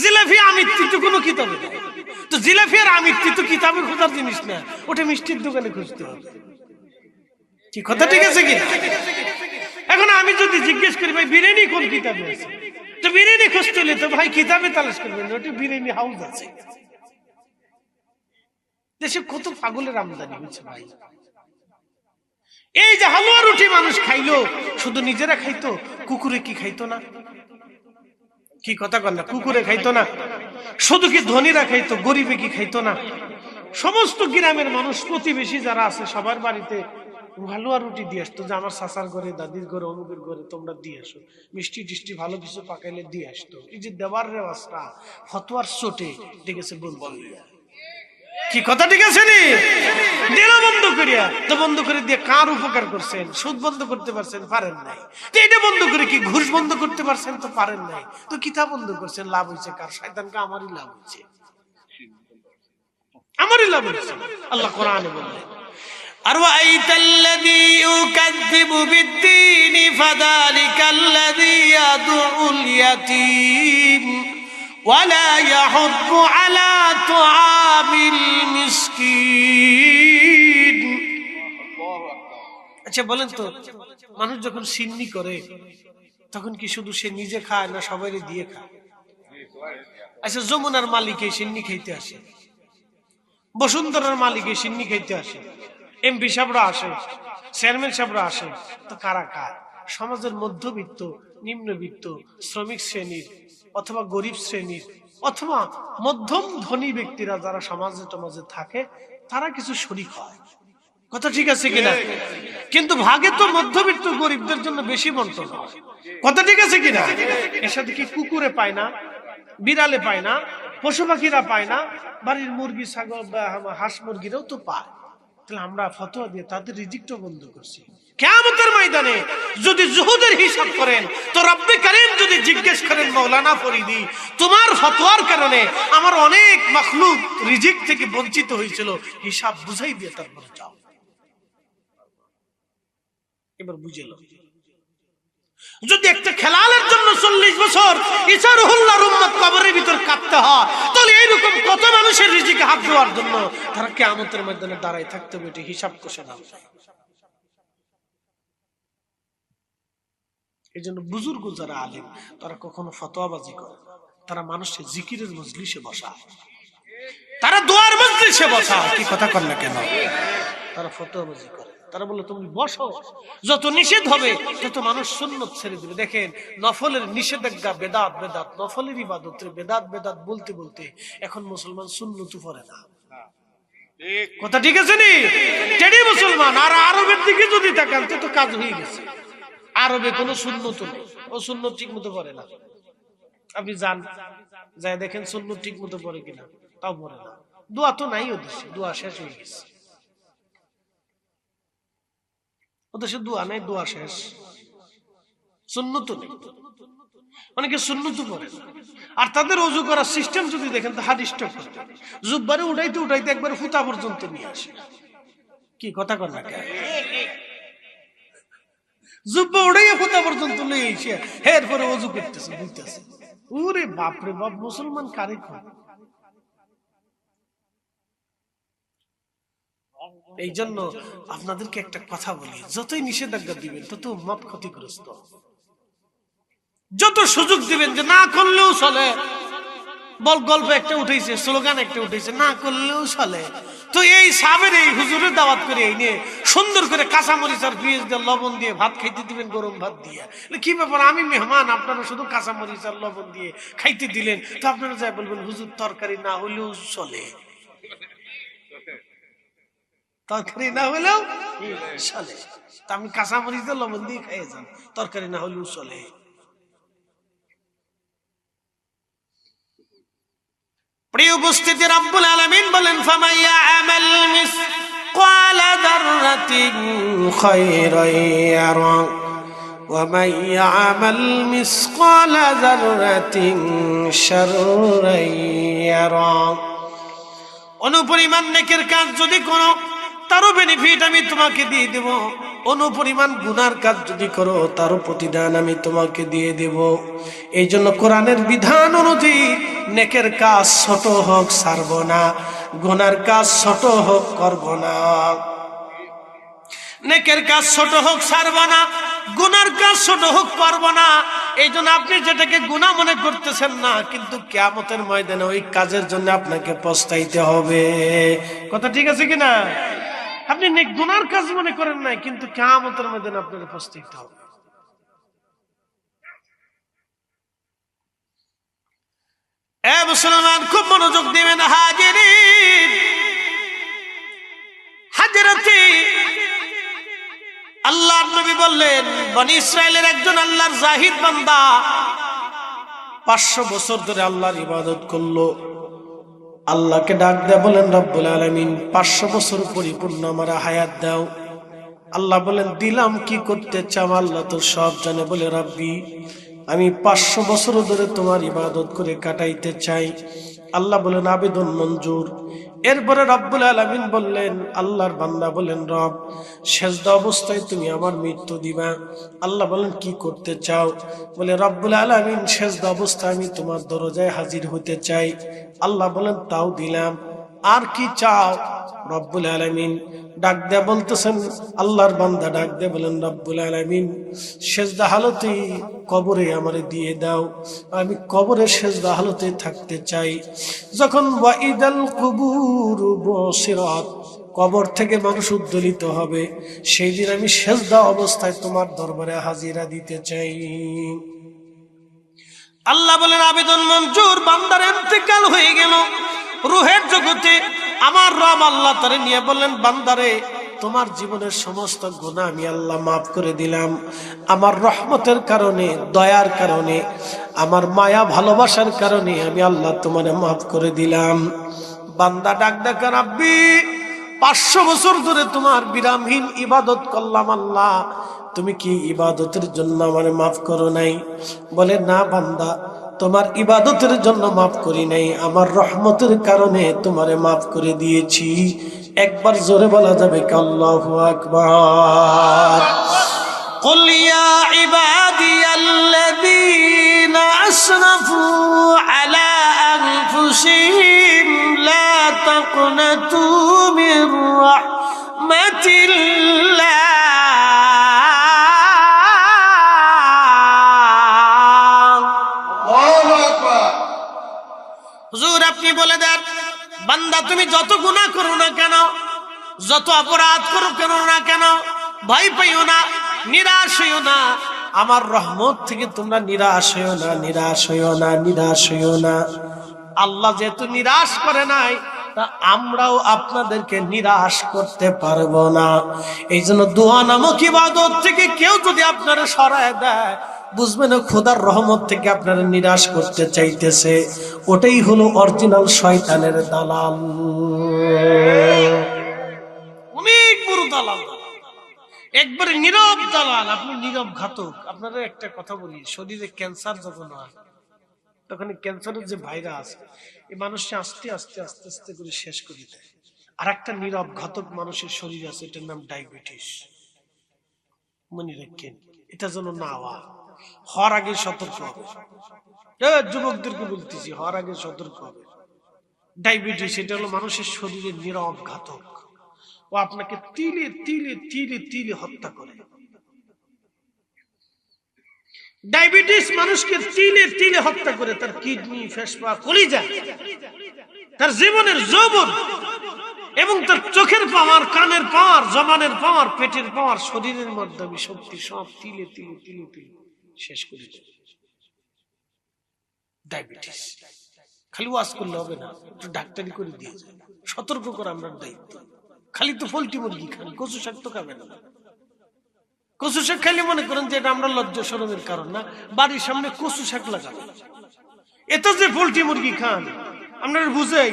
জিলাপি আমিত্তি তো কোনো কিতাবে নেই, তো জিলাপি আর আমিত্তি তো কিতাবে খোঁজার জিনিস না, ওটা মিষ্টির দোকানে খুঁজতে হবে। কি কথা ঠিক আছে কি? এখন আমি যদি জিজ্ঞেস করি, ভাই বিরিয়ানি কোন কিতাবে আছে, তো বিরিয়ানি খুঁজতে হলে তো ভাই কিতাবে তালাশ করবেন, ওটা বিরিয়ানি হাউস আছে। দেশে কত পাগলের আমদানি হয়েছে ভাই। এই যে হালুয়া রুটি মানুষ খাইলো, শুধু নিজেরা খাইতো, কুকুরে কি খাইতো না? কি কথা কর না? কুকুরে খাইতো না? শুধু কি ধনীরা খাইতো, গরিবে কি খাইতো না? সমস্ত গ্রামের মানুষ, প্রতিবেশী যারা আছে, সবার বাড়িতে হালুয়া রুটি দিয়ে আসতো, যে আমার চাচার ঘরে, দাদির ঘরে, অমুকের ঘরে তোমরা দিয়ে আসো, মিষ্টি টিষ্টি ভালো কিছু পাকাইলে দিয়ে আসতো। এই যে দেওয়ার রেওয়াজটা ফতোয়ার চোটে দেখেছে বন্ধ হইয়া। কি কথা ঠিক আছে নি? দিল বন্ধ করিয়া, তো বন্ধ করে দিয়ে কার উপকার করছেন? সুদ বন্ধ করতে পারছেন? পারেন নাই। তো এটা বন্ধ করে কি ঘুষ বন্ধ করতে পারছেন? তো পারেন নাই। তো কিতাব বন্ধ করছেন, লাভ হয়েছে কার? শয়তানকে আমারই লাভ হয়েছে, আমারই লাভ হয়েছে। আল্লাহ কোরআনে বললেন, أرأيت الذي يكذب بالدين فذلك الذي يدعو اليتيم ولا يحض على طعام المسكين। আচ্ছা বলেন তো, মানুষ যখন সিন্নি করে তখন কি শুধু সে নিজে খায় না সবাইকে দিয়ে খায়? আচ্ছা যমুনার মালিকে সিন্নি খাইতে আসে, বসুন্ধরার মালিকে সিন্নি খাইতে আসে, এমপি সাহেবরা আসে, চেয়ারম্যান সাহেবরা আসে, তো কারা খায়? সমাজের মধ্যবিত্ত, নিম্নবিত্ত, শ্রমিক শ্রেণীর অথবা গরিব শ্রেণীর অথবা মধ্যম ধনী ব্যক্তিরা যারা সমাজে টমাজে থাকে, তারা কিছু শরিক হয়। কথা ঠিক আছে কিনা? কিন্তু ভাগে তো মধ্যবিত্ত গরিবদের জন্য বেশি বন্টন হয়। কথা ঠিক আছে কিনা? এর সাথে কি কুকুরে পায় না, বিড়ালে পায় না, পশু পাখিরা পায় না, বাড়ির মুরগি, ছাগল বা হাঁস মুরগিরাও তো পায়। তাহলে আমরা ফতোয়া দিয়ে তাদের রিজিকটা বন্ধ করছি। কিয়ামতের ময়দানে যদি জুহুদের হিসাব করেন, তো রব্বে কারীম যদি জিজ্ঞেস করেন, মাওলানা ফরিদি তোমার ফতোয়ার কারণে আমার অনেক মাখলুক রিজিক থেকে বঞ্চিত হয়েছিল, হিসাব বুঝাই দিয়ে তারপরে যাও। এবার বুঝেল, যদি একটা খেলালের জন্য 40 বছর ইসারুল্লাহর উম্মত কবরের ভিতর কাঁদতে হয়, তাহলে এইরকম কত মানুষের রিজিকে হাত দেওয়ার জন্য তারা কিয়ামতের ময়দানে দাঁড়ায় থাকতে হবে, এটা হিসাব কষে না। এই জন্য বুজুর্গ যারা আলেম, তারা কখনো ফতোয়াবাজি করে না, তারা মানুষের জিকিরের মজলিসে বসায়, তারা দোয়ার মজলিসে বসায়। কি কথা কর না কেন? তারা ফতোয়াবাজি করে, তারা বলে তুমি বসো, যত নিষেধ হবে তত মানুষ সুন্নত ছেড়ে দিবে। দেখেন নফলের নিষেধাজ্ঞা বেদাত বেদাত, নফলের ইবাদত বেদাত বেদাত বলতে বলতে এখন মুসলমান সুন্নতও পড়ে না। কথা ঠিক আছে নি? টেডি মুসলমান। আর আরবের দিকে যদি তাকান তো কাজ হয়ে গেছে, আরবে কোনো সুন্নত নেই, ও সুন্নত ঠিক মতো পড়ে না। আপনি যান, যাই দেখেন সুন্নত ঠিক মতো পড়ে কিনা, তাও পড়ে না। দোয়া তো নাই ওদের, দোয়া শেষ হয়ে গেছে ওদের, দোয়া নাই, দোয়া শেষ, সুন্নত নেই। অনেকে সুন্নত পড়ে না। আর তাদের ওযু করার সিস্টেম যদি দেখেন তো হাদিসটা করতে জুব্বারে উঠাইতে উঠাইতে একবার ফুটা পর্যন্ত নিয়ে আসে। কি কথা কর না? জুব্বা উড়াইয়া ফুটা পর্যন্ত নিয়ে এসে এরপরে ওযু করতেছে, বুঝতেছে। ওরে বাপরে বাপ, মুসলমান কারে কয়? এই জন্য আপনাদেরকে একটা কথা বলি, যতই নিষেধাজ্ঞা দিবেন তত উম্মত ক্ষতিগ্রস্ত। যত সুযোগ দিবেন যে না করলেও চলে, বল গল্প একটা উঠেছে, স্লোগান একটা উঠেছে, না করলেও চলে, তো এই সাবের এই হুজুরের দাওয়াত করে এই নিয়ে সুন্দর করে কাঁচামরিচ আর পেঁয়াজ দিয়ে লবণ দিয়ে ভাত খাইতে দিবেন, গরম ভাত দিয়ে। কি ব্যাপার, আমি মেহমান, আপনারা শুধু কাঁচামরিচ আর লবণ দিয়ে খাইতে দিলেন, তো আপনারা যাই বলবেন হুজুর তরকারি না হলেও চলে, তরকারি না হলেও চলে। তা আমি কাঁচামরিচ দিয়ে লবণ দিয়ে খাইয়ে যান, তরকারি না হলেও চলে। প্রিয় উপস্থিতি, রব্বুল আলামিন বলেন ফামান ইয়া'মাল মিসকালা যাররাতিন খায়রান ইয়ারা ওয়া মান ইয়া'মাল মিসকালা যাররাতিন শাররান ইয়ারা। অনুপরিমাণ নেকের কাজ যদি করো তারও বেনিফিট আমি তোমাকে দিয়ে দেব, অনুপরিমাণ গুনার কাজ যদি করো তারও প্রতিদান আমি তোমাকে দিয়ে দেব। এই জন্য কোরআনের বিধান অনুযায়ী নেকের কাজ ছোট হোক ছাড়ব না, গুনার কাজ ছোট হোক করব না। নেকের কাজ ছোট হোক ছাড়ব না, গুনার কাজ ছোট হোক করব না। এই জন্য আপনি যেটাকে গুনাহ মনে করতেছেন না, কিন্তু কিয়ামতের ময়দানে ওই কাজের জন্য আপনাকে পস্তাইতে হবে। কথা ঠিক আছে কিনা? আপনি নেক গুনার কাজ মনে করেন নাই, কিন্তু কিয়ামতের ময়দানে আপনাকে পস্তাইতে হবে। এ মুসলমান, খুব মনোযোগ দিবেন। হাজিরিন, হযরতে আল্লাহর নবী বললেন, বনি ইসরাইলের একজন আল্লাহর জাহিদ বান্দা 500 বছর ধরে আল্লাহর ইবাদত করলো। আল্লাহকে ডাক দেয়া বলেন, রব্বুল আলামিন 500 বছর পরিপূর্ণ আমার হায়াত দাও। আল্লাহ বলেন, দিলাম, কি করতে চাও? আল্লাহ তো সব জানে। বলে, রাব্বি, আমি 500 বছর ধরে তোমার ইবাদত করে কাটাইতে চাই। আল্লাহ বলেন, আবেদন মঞ্জুর। এরপরে রব্বুল আলামিন বললেন, আল্লাহর বান্দা বলেন, রব, সেজদা অবস্থায় তুমি আমার মৃত্যু দিবা। আল্লাহ বলেন, কি করতে চাও? বলে, রব্বুল আলামিন, সেজদা অবস্থায় আমি তোমার দরজায় হাজির হতে চাই। আল্লাহ বলেন, তাও দিলাম, আর কি চাও? রব্বুল আলামিন ডাক দেয়া বলতেছেন, আল্লাহর বান্দা ডাক দেয়া বলেন, রব্বুল আলামিন, সেজদা হালতে কবরে আমারে দিয়ে দাও, আমি কবরে সেজদা হালতে থাকতে চাই। যখন ওয়াইদাল কুবুর বুসিরাত, কবর থেকে মানুষ উদ্দোলিত হবে, সেই দিন আমি সেজদা অবস্থায় তোমার দরবারে হাজিরা দিতে চাই। আল্লাহ বলেন, আবেদন মঞ্জুর। বান্দার ইন্তেকাল হয়ে গেল রূহের জগতে। আমার রব আল্লাহ তারে নিয়ে বললেন, বান্দারে, তোমার জীবনের সমস্ত গুনাহ আমি আল্লাহ মাফ করে দিলাম। আমার রহমতের কারণে, দয়ার কারণে, আমার মায়া ভালোবাসার কারণে আমি আল্লাহ তোমারে মাফ করে দিলাম। বান্দা ডাক ডাকা, রাব্বি, 500 বছর ধরে তোমার বিরামহীন ইবাদত করলাম, আল্লাহ তুমি কি ইবাদতের জন্য আমারে মাফ করো নাই? বলে, না বান্দা, তোমার ইবাদতের জন্য মাফ করি নাই, আমার রহমতের কারণে তোমারে মাফ করে দিয়েছি। একবার জোরে বলা যাবে কি আল্লাহু আকবার? কুল ইয়া ইবাদিয়াল্লাযীনা আসরাফু আলা আনফুসিহিম লা তাকনাতু মির রাহমাতিল্লাহ। হুজুর, আপনি বলে দেন, বান্দা তুমি যত গুনাহ করো না কেন, যত অপরাধ করো কেন না কেন, ভয় পাইও না, নিরাশ হইও না। আমার রহমত থেকে তোমরা নিরাশ হইও না, নিরাশ হইও না, নিরাশ হইও না। আল্লাহ যেহেতু নিরাশ করে নাই, তা আমরাও আপনাদেরকে নিরাশ করতে পারবো না। এই জন্য দোয়া নামক ইবাদত থেকে কেউ যদি আপনারা সরায় দেয়, বুঝবেন খোদার রহমত থেকে আপনারা নিরাশ করতে চাইতেছে। ওটাই হলো অরিজিনাল শয়তানের দালাল, অনেক বড় দালাল, একবারে নীরব দালাল। আপনি নীরব ঘাতক। আপনারা একটা কথা বলি, শরীরে ক্যান্সার যখন হয়, তখন ক্যান্সারের যে ভাইরাস, এই মানুষকে আস্তে আস্তে আস্তে আস্তে করে শেষ করে দেয়। আর একটা নীরব ঘাতক মানুষের শরীর আছে, এটার নাম ডায়াবেটিস। মনে রাখেন, এটা যেন না হওয়ার আগে সতর্ক হবে। যুবকদেরকে বলতেছি, হওয়ার আগে সতর্ক হবে। ডায়াবেটিস এটা হলো মানুষের শরীরের নীরব ঘাতক। ও আপনাকে তিলে তিলে তিলে তিলে হত্যা করে। ডায়াবেটিস মানুষকে তিলে তিলে হত্যা করে। তার কিডনি, ফেসপা, কলিজা, তার জীবনের যৌবন এবং তার চোখের পাওয়ার, কানের পাওয়ার, জবানের পাওয়ার, পেটের পাওয়ার, শরীরের মাধ্যমে শক্তি সব তিলে তিলে তিলে তিলে শেষ করে দেবে। ডায়াবেটিস খালি ওয়াজ করলে হবে না, একটু ডাক্তারি করে দিয়ে যায়। সতর্ক করা আমরা দায়িত্ব। খালি তো পোল্ট্রি মুরগি খান, কচু শাক তো খাবেন না। কচু শাক খাইলে মনে করেন যে এটা আমরা লজ্জা শরমের কারণ না, বাড়ির সামনে কচু শাক লাগাবেন। এত যে পোল্ট্রি মুরগি খান, আপনারা বুঝাই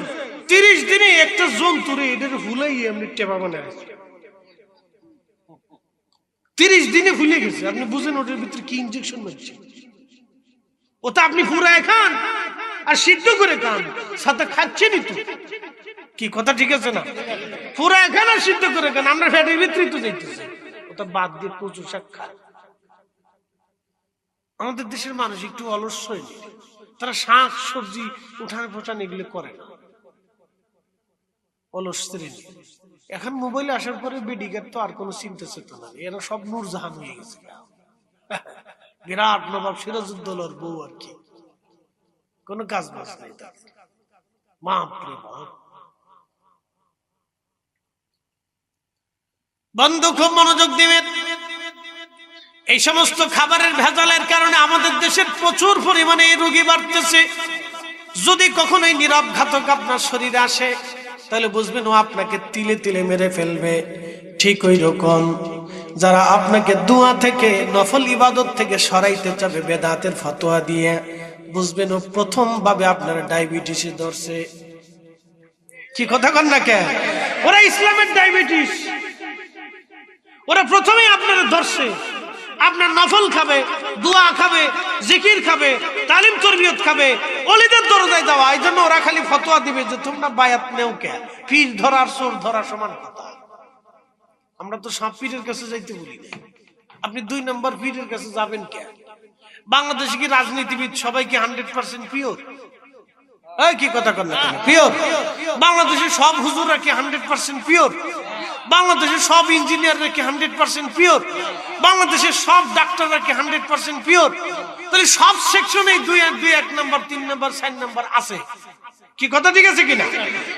30 দিনে একটা জন্তুরে এটার ভুলাই এমনি টেপা বানায় 30 দিনে ভুলে গেছে। আপনি বুঝেন ওটার ভিতরে কি ইনজেকশন মারছে। ওটা আপনি পুরায় খান আর সিদ্ধ করে খান, সাথে খাচ্ছেনই তো। কি কথা ঠিক আছে না? পুরায় খান আর সিদ্ধ করে খান, আমরা ফ্যাটের ভিতরেই তো যাইতেছে। ওটা বাদ দিয়ে কচু শাক খান। আমাদের দেশের মানুষ একটু অলস হয়নি, তারা শাক সবজি উঠান ফোটান এগুলো করে না, অলস শ্রেণী। এখন মোবাইলে আসার পরে বেডিগার তো আর কোনো চিন্তা চেতনা নেই, এরা সব নূরজাহান হয়ে গেছে। বিরাট নবাব সিরাজউদ্দৌলার বউ আর কি, কোনো কাজ বাজ নাই তাদের। বাপরে বাপ। বন্ধু খুব মনোযোগ দিবেন। এই সমস্ত খাবারের ভেজালের কারণে আমাদের দেশের প্রচুর পরিমাণে এই রোগী বাড়তেছে। যদি কখনো এই নীরব ঘাতক আপনার শরীরে আসে, তাহলে বুঝবেন ও আপনাকে তিলে তিলে মেরে ফেলবে। ঠিক ওই রকম যারা আপনাকে দোয়া থেকে নফল ইবাদত থেকে সরাইতে চাবে বেদাতের ফতোয়া দিয়ে, বুঝবেন ও প্রথম ভাবে আপনার ডায়াবেটিসে ধরছে। কি কথা কন না কেন? ওরা ইসলামের ডায়াবেটিস, ওরা প্রথমেই আপনারা ধরছে। আপনার নফল খাবে, দোয়া খাবে, জিকির খাবে, তালিম তরবিয়ত খাবে, ওলিদের দরজায় যাওয়া। এই জন্য ওরা খালি ফতোয়া দিবে যে তোমরা বায়াত নেও কে, পীর ধরার সোর ধরা সমান কথা। আমরা তো সাপ পীরের কাছে যাইতে বলি না, আপনি 2 নম্বর পীরের কাছে যাবেন কে? বাংলাদেশে কি রাজনীতিবিদ সবাই কি 100% পিওর? কি কথা কন না কেন? পিওর? বাংলাদেশের সব হুজুররা কি 100% পিওর? বাংলাদেশের সব ইঞ্জিনিয়াররা কি 100% পিওর? বাংলাদেশের সব ডাক্তাররা কি 100% পিওর? তাহলে সব সেকশনে 1 নম্বর, 3 নম্বর, 4 নম্বর আছে। কি কথা ঠিক আছে কিনা?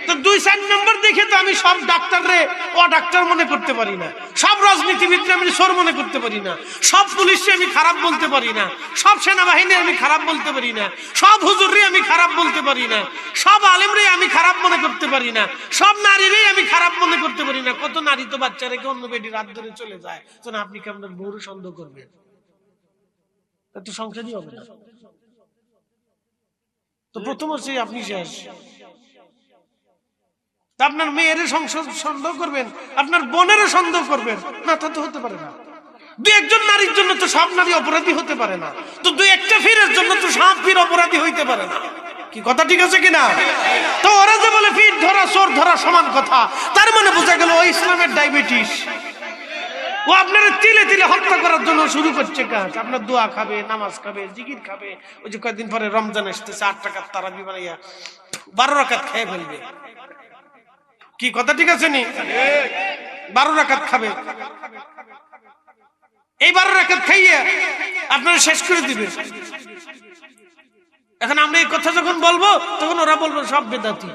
তো 2-4 নম্বর দেখে তো আমি সব ডাক্তাররে ও ডাক্তার মনে করতে পারি না, সব রাজনীতিবিদকে আমি চোর মনে করতে পারি না, সব পুলিশকে আমি খারাপ বলতে পারি না, সব সেনাবাহিনী আমি খারাপ বলতে পারি না, সব হুজুররে আমি খারাপ বলতে পারি না, সব আলেমরে আমি খারাপ মনে করতে পারি না, সব নারীরে আমি খারাপ মনে করতে পারি না। কত নারী তো বাচ্চা রেখে অন্য বেটি রাত ধরে চলে যায়। তো আপনি কি আপনার বউরে সন্দেহ করবেন? তো সংসারই হবে না। তো প্রথম হচ্ছে আপনি শেষ। আপনার মেয়ের সন্দেহ করবেন, আপনার বোনের সন্দেহ করবেন না, তা তো হতে পারে না। 2-1 নারীর জন্য তো সব নারী অপরাধী হতে পারে না, তো 2-1টা পীরের জন্য তো সব পীর অপরাধী হইতে পারে না। কি কথা ঠিক আছে কিনা? তো ওরা যে বলে পীর ধরা চোর ধরা সমান কথা, তার মানে বোঝা গেল ও ইসলামের ডায়াবেটিস। ও আপনার তিলে তিলে হত্যা করার জন্য শুরু করছে কাজ। আপনার দোয়া খাবে, নামাজ খাবে, জিকির খাবে। ওই যে কয়েকদিন পরে রমজান আসতেছে, 8 রাকাত তারাবি বানাইয়া 12 রাকাত খেয়ে ফেলবে। কি কথা ঠিক আছে নি? 12 রাকাত খাবে, এই 12 রাকাত খাইয়ে আপনারা শেষ করে দিবে। এখন আমরা এই কথা যখন বলবো তখন ওরা বলবো সব বেদাতি,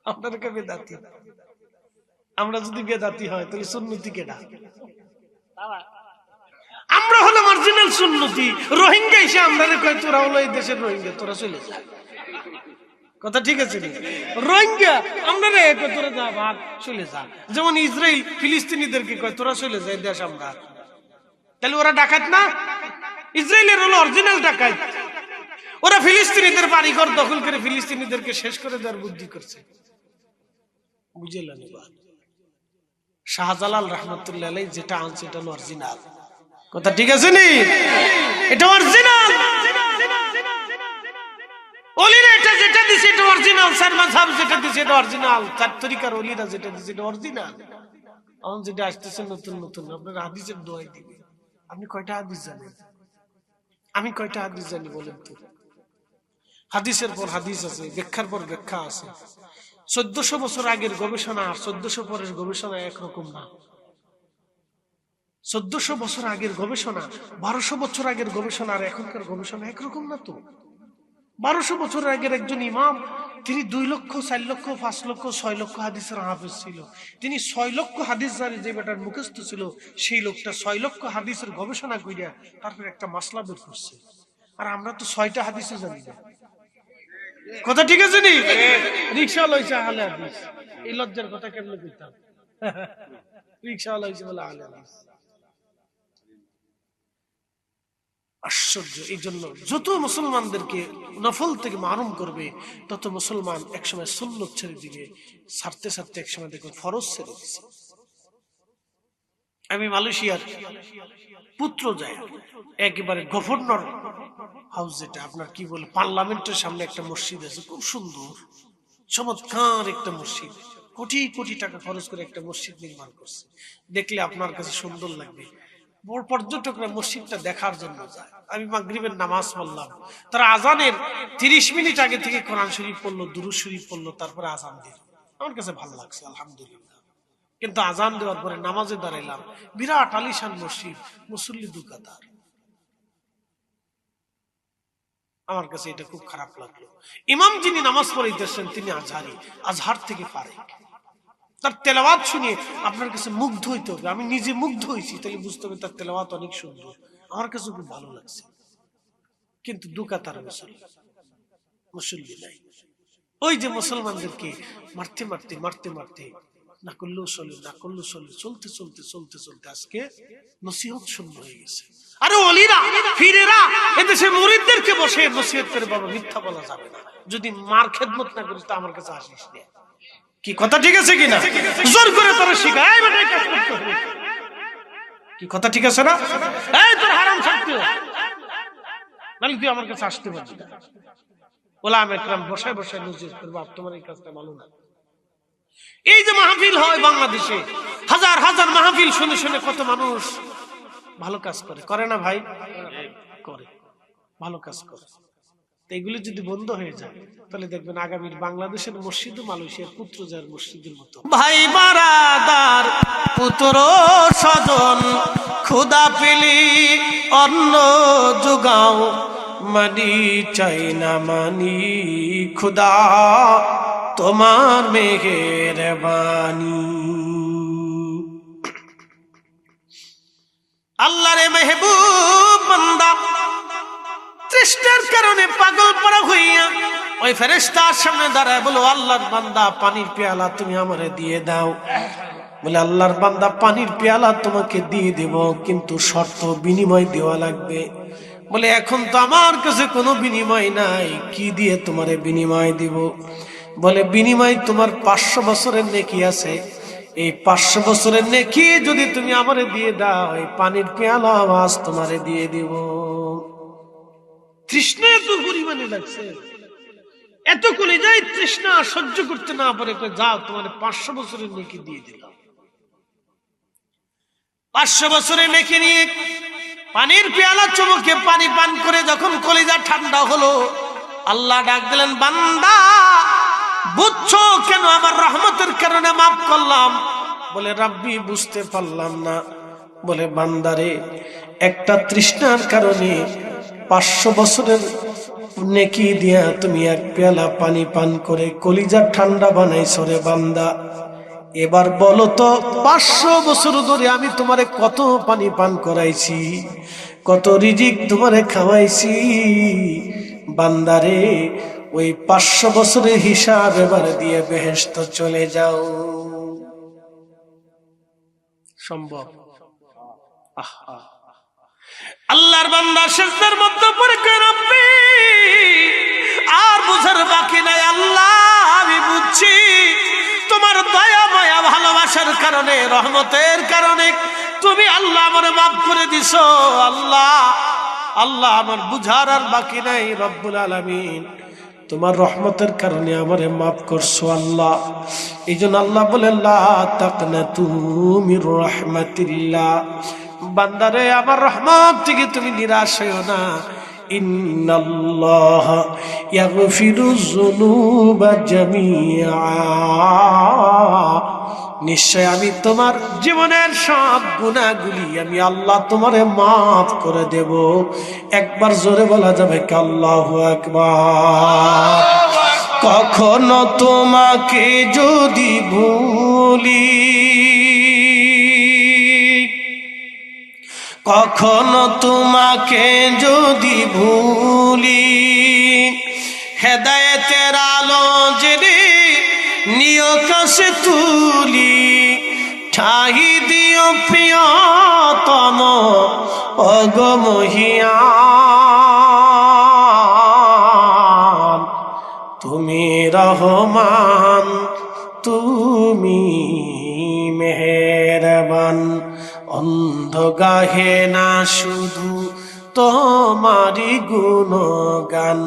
আপনাদেরকে বেদাতি। আমরা যদি বেদাতি হয় তাহলে সুন্নতি কেডা? আমরা হলো অরিজিনাল সুন্নতি। রোহিঙ্গা এসে আমরা কয় তোরা হলো এই দেশের রোহিঙ্গা, তোরা চলে যা। কথা ঠিক আছে? রোহিঙ্গা আমরা রে কয় তোরা যা, ভাগ, চলে যা। যেমন ইসরায়েল ফিলিস্তিনিদেরকে কয় তোরা চলে যায় দেশ আমরা। তাহলে ওরা ডাকাত না? ইসরায়েলের হলো অরিজিনাল ডাকাত। ওরা ফিলিস্তিনিদের বাড়িঘর দখল করে ফিলিস্তিনিদেরকে শেষ করে দেওয়ার বুদ্ধি করছে। বুঝলেন? শাহজালাল রহমতুল্লাহ আলাইহি যেটা আনছে এটা অরিজিনাল। কথা ঠিক আছে নি? এটা অরিজিনাল। ওলিরা এটা যেটা দিছে এটা অরিজিনাল, স্যার মাযহাব যেটা দিছে এটা অরিজিনাল, চার তরিকার ওলিরা যেটা দিছে এটা অরিজিনাল। এখন যেটা আসতেছে নতুন নতুন আপনার হাদিসের দোয়াই দিবে। আপনি কয়টা হাদিস জানেন? আমি কয়টা হাদিস জানি বলেন তো? হাদিসের পর হাদিস আছে, ব্যাখ্যার পর ব্যাখ্যা আছে। 1400 বছর আগের গবেষণা আর 1400 পরের গবেষণা একরকম না। 1400 বছর আগের গবেষণা, 1200 বছর আগের গবেষণা আর এখনকার গবেষণা একরকম না তো। 1200 বছর আগের একজন ইমাম, তিনি 2 লক্ষ, 4 লক্ষ, 5 লক্ষ, 6 লক্ষ হাদিসের হাফেজ ছিল। তিনি 6 লক্ষ হাদিস জানে, যে বেটার মুখস্থ ছিল সেই লোকটা 6 লক্ষ হাদিসের গবেষণা কইরা তারপর একটা মাসলা বের করছে। আর আমরা তো 6টা হাদিসও জানি না। কথা ঠিক আছে নি? রিকশা লইছে আহলে হাদিস, এই লজ্জার কথা কেমনে কইতাম? রিকশা লইছে বলে আহলে হাদিস। আশ্চর্য। এই জন্য যত মুসলমানদেরকে নফল থেকে মারুম করবে তত মুসলমান একসময় সুন্নত ছেড়ে দিবে, ছাড়তে ছাড়তে একসময় দেখবে ফরজ ছেড়ে দিছে। আমি মালয়েশিয়ার পুত্র যাই, একেবারে গভর্নর হাউস, যেটা আপনার কি বলে পার্লামেন্টের সামনে একটা মসজিদ আছে, খুব সুন্দর চমৎকার একটা মসজিদ, কোটি কোটি টাকা খরচ করে একটা মসজিদ নির্মাণ করছে। দেখলে আপনার কাছে সুন্দর লাগবে। বড় পর্যটকরা মসজিদটা দেখার জন্য যায়। আমি মাগরিবের নামাজ পড়লাম, তারা আজানের 30 মিনিট আগে থেকে কোরআন শরীফ পড়লো, দুরূদ শরীফ পড়লো, তারপরে আজান দিল। আমার কাছে ভালো লাগছে, আলহামদুলিল্লাহ। কিন্তু আজান দেওয়ার পরে নামাজে দাঁড়াইলাম, বিরাট আলিশান মসজিদ, মুসল্লি 2 কাতার। আমার কাছে এটা খুব খারাপ লাগলো। ইমাম যিনি নামাজ পড়াইতেছেন তিনি আজহারি, আজহার থেকে পারে। তার তেলাওয়াত শুনে আপনার কাছে মুগ্ধ হইতে হবে। আমি নিজে মুগ্ধ হয়েছি, তাহলে বুঝতে হবে তার তেলাওয়াত অনেক সুন্দর। আমার কাছে খুব ভালো লাগছে। কিন্তু 2 কাতার মুসল্লি নাই। ওই যে মুসলমানদেরকে মারতে মারতে মারতে মারতে না করলেও চলে, না করলেও চলে, চলতে চলতে চলতে চলতে আজকে নসিহত শূন্য হয়ে গেছে। আরে ওলিরা ফিরেরা এদেশে মুরিদদেরকে বসে নসিহত করে, বাবা মিথ্যা বলা যাবে না, যদি মার খেদমত না করিস তো আমার কাছে আসিস না। কি কথা ঠিক আছে কিনা? জোর করে তোরা শিখায়, এই বেটা কাজ করতে হবে। কি কথা ঠিক আছে না? এই তোর হারাম ছাড়তে হবে, নাহলে তুই আমার কাছে আসতে পারবি না। ওলামা একরাম বসায় বসায় নসিহত করবে, তোমার এই কাজটা ভালো না। এই যে মাহফিল হয় বাংলাদেশে, হাজার হাজার মাহফিল শুনে শুনে কত মানুষ ভালো কাজ করে, করে না ভাই? করে, ভালো কাজ করে। এগুলি যদি বন্ধ হয়ে যায় তাহলে দেখবেন আগামীর বাংলাদেশের মসজিদ মালয়েশিয়ার পুত্রজার মসজিদের মতো। ভাই বারাদার পুত্র স্বজন খুদা পেলি অন্ন যোগাও, মানি চাই না মানি খুদা তোমার মেহেরবানি। আল্লাহর মেহবুব বান্দা তৃষ্ণার কারণে পাগল পড়া হইয়া ওই ফেরেশতার সামনে দাঁড়ায় বলো, আল্লাহর বান্দা পানির পেয়ালা তুমি আমারে দিয়ে দাও। বলে আল্লাহর বান্দা পানির পেয়ালা তোমাকে দিয়ে দেব, কিন্তু শর্ত বিনিময় দেওয়া লাগবে। বলে এখন তো আমার কাছে কোনো বিনিময় নাই, কি দিয়ে তোমারে বিনিময় দিব? বলে বিনিময় তোমার 500 বছরের নেকি আছে, এই 500 বছরের নেকি যদি তুমি আমারে দিয়ে দাও, এই পানির পেয়ালা আওয়াজ তোমারে দিয়ে দিব। তৃষ্ণা এত পরিমাণে লাগছে, এত করে যাই তৃষ্ণা সহ্য করতে না পারে, যাও তোমার 500 বছরের নেকি দিয়ে দিলাম। 500 বছরের নেকি নিয়ে পানির পেয়ালা চুমুকে পানি পান করে যখন কলিজা ঠান্ডা হলো, আল্লাহ ডাক দিলেন, বান্দা বুঝছো কেন আমার রহমতের কারণে মাফ করলাম? বলে রাব্বি বুঝতে পারলাম না। বলে বান্দারে একটা তৃষ্ণার কারণে 500 বছরের নেকি দিয়া তুমি এক পেয়ালা পানি পান করে কলিজা ঠান্ডা বানাইছো রে বান্দা। এবার বলো তো 500 বছর ধরে আমি তোমারে কত পানি পান করাইছি, কত রিজিক তোমারে খাওয়াইছি। বান্দারে ওই 500 বছরের হিসাব এবার দিয়ে বেহেশত চলে যাও। সম্ভব? আহা, আল্লাহর বান্দা সিজদার মধ্যে পড়ে কয়, রব্বি আর বুঝার বাকি নাই, আল্লাহ আমি বুঝছি তোমার দয়া মায়া ভালোবাসার কারণে, রহমতের কারণে তুমি আল্লাহ আমারে মাফ করে দিছো। আল্লাহ আল্লাহ আমার বুঝার আর বাকি নাই, রব্বুল আলামিন তোমার রহমতের কারণে আমারে মাফ করছো আল্লাহ। এই জন্য আল্লাহ বলে, লা তাকনাতু মির রাহমাতিল্লাহ, বান্দারে আমার রহমত থেকে তুমি নিরাশ হইও না। ইন্নাল্লাহ ইয়াগফিরুয যুনুবা জামিআ, নিশ্চয় আমি তোমার জীবনের সব গুনাহগুলি আমি আল্লাহ তোমারে মাফ করে দেব। একবার জোরে বলা যাবে কি আল্লাহু আকবার? কখনো তোমাকে যদি ভুলি, কখনো তোমাকে যদি ভুলি, হেদায়েতের আলো জেনে নিয় কাছে তুলি, ঠাই দিও প্রিয়তম অগমহিয়ান, তুমি রহমান তুমি মেহেরবান। অন্ধ গাহে না শুধু তোমারি গুণগান,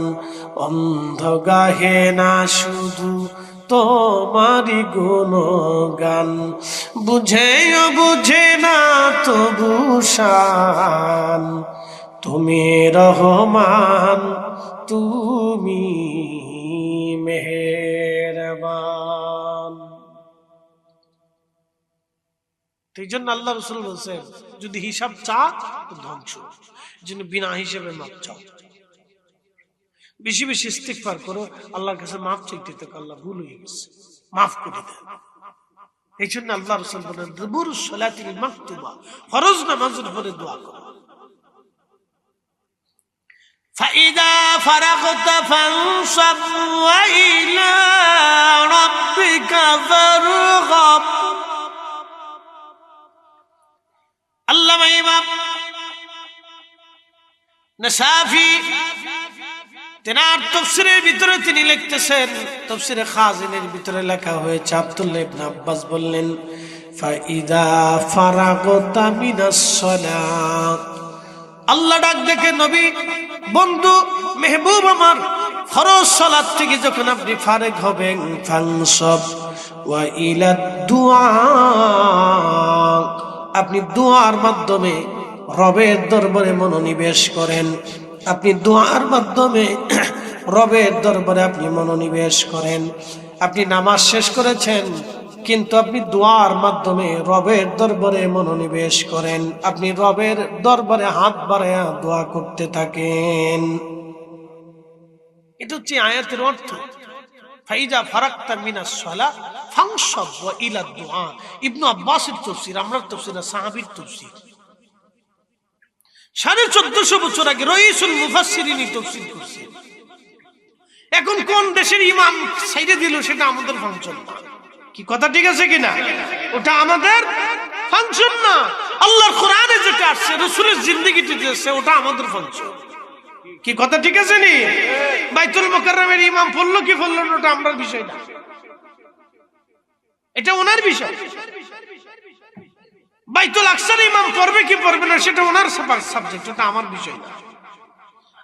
অন্ধ গাহে না শুধু তোমারি গুণগান, বুঝেও বুঝে না তবু শান, তুমি রহমান তুমি মেহেরবান। এই জন্য আল্লাহ রাসূল বলেছেন, যদি হিসাব চা তো ধ্বংস, জন্য বিনা হিসেবে মাপ চাও। বেশি বেশি ইস্তিগফার করো, আল্লাহর কাছে মাফ চাইতে থাকো, আল্লাহ ভুল হয়ে গেছে মাফ করে দেন। এই জন্য আল্লাহ রাসূল বলেন, দুবুরুস সালাতিল মাকতুবা, ফরজ নামাজের পরে দোয়া করো। فإذا فرغت فانصب وإلى ربك فارغب। আল্লামা ইমাম নাসাফি তেনার তাফসীরের ভিতরে তিনি লিখতেছেন, তাফসীরে খাজিনের ভিতরে লেখা হয়েছে, আব্দুল্লাহ ইবনে আব্বাস বললেন, ফাইদা ফারাগতা মিনাস সালাত, আল্লাহ ডাক দেখে নবী বন্ধু মেহবুব আমার, ফরজ সালাত থেকে যখন আপনি ফারেগ হবেন, ফানসব ওয়া ইলা দুআ, আপনি দুআর মাধ্যমে রবের দরবারে মনোনিবেশ করেন। আপনি দুআর মাধ্যমে রবের দরবারে আপনি মনোনিবেশ করেন। আপনি নামাজ শেষ করেছেন, কিন্তু আপনি দোয়ার মাধ্যমে রবের দরবারে মনোনিবেশ করেন। আপনি রবের দরবারে হাত বাড়ায়া দোয়া করতে থাকেন। এটা হচ্ছে আয়াতের অর্থ। ফাইজা ফারাকতা মিনাস সালাহ ফানসব ওয়া ইলা দুআ। ইবনে আব্বাসের তাফসীর, আমরা তাফসীর না, সাহাবীর তাফসীর। 1450 বছর আগে রাইসুল মুফাসসিরিন তাফসীর করছে। এখন কোন দেশের ইমাম সাইডে দিল সেটা আমাদের ফাংশন না। কি কথা ঠিক আছে কিনা? ওটা আমাদের ফাংশন না। আল্লাহর কোরআনে যেটা আসছে, রাসূলের জিন্দেগিতে যেটা আছে, ওটা আমাদের ফাংশন। কি কথা ঠিক আছে নি? বাইতুল মুকাররমের ইমাম পড়লো কি পড়লো না, ওটা আমার বিষয় না, এটা ওনার বিষয়। বাইতুল আকসার ইমাম পড়বে কি পড়বে না, সেটা ওনার সাবজেক্ট, ওটা আমার বিষয় না।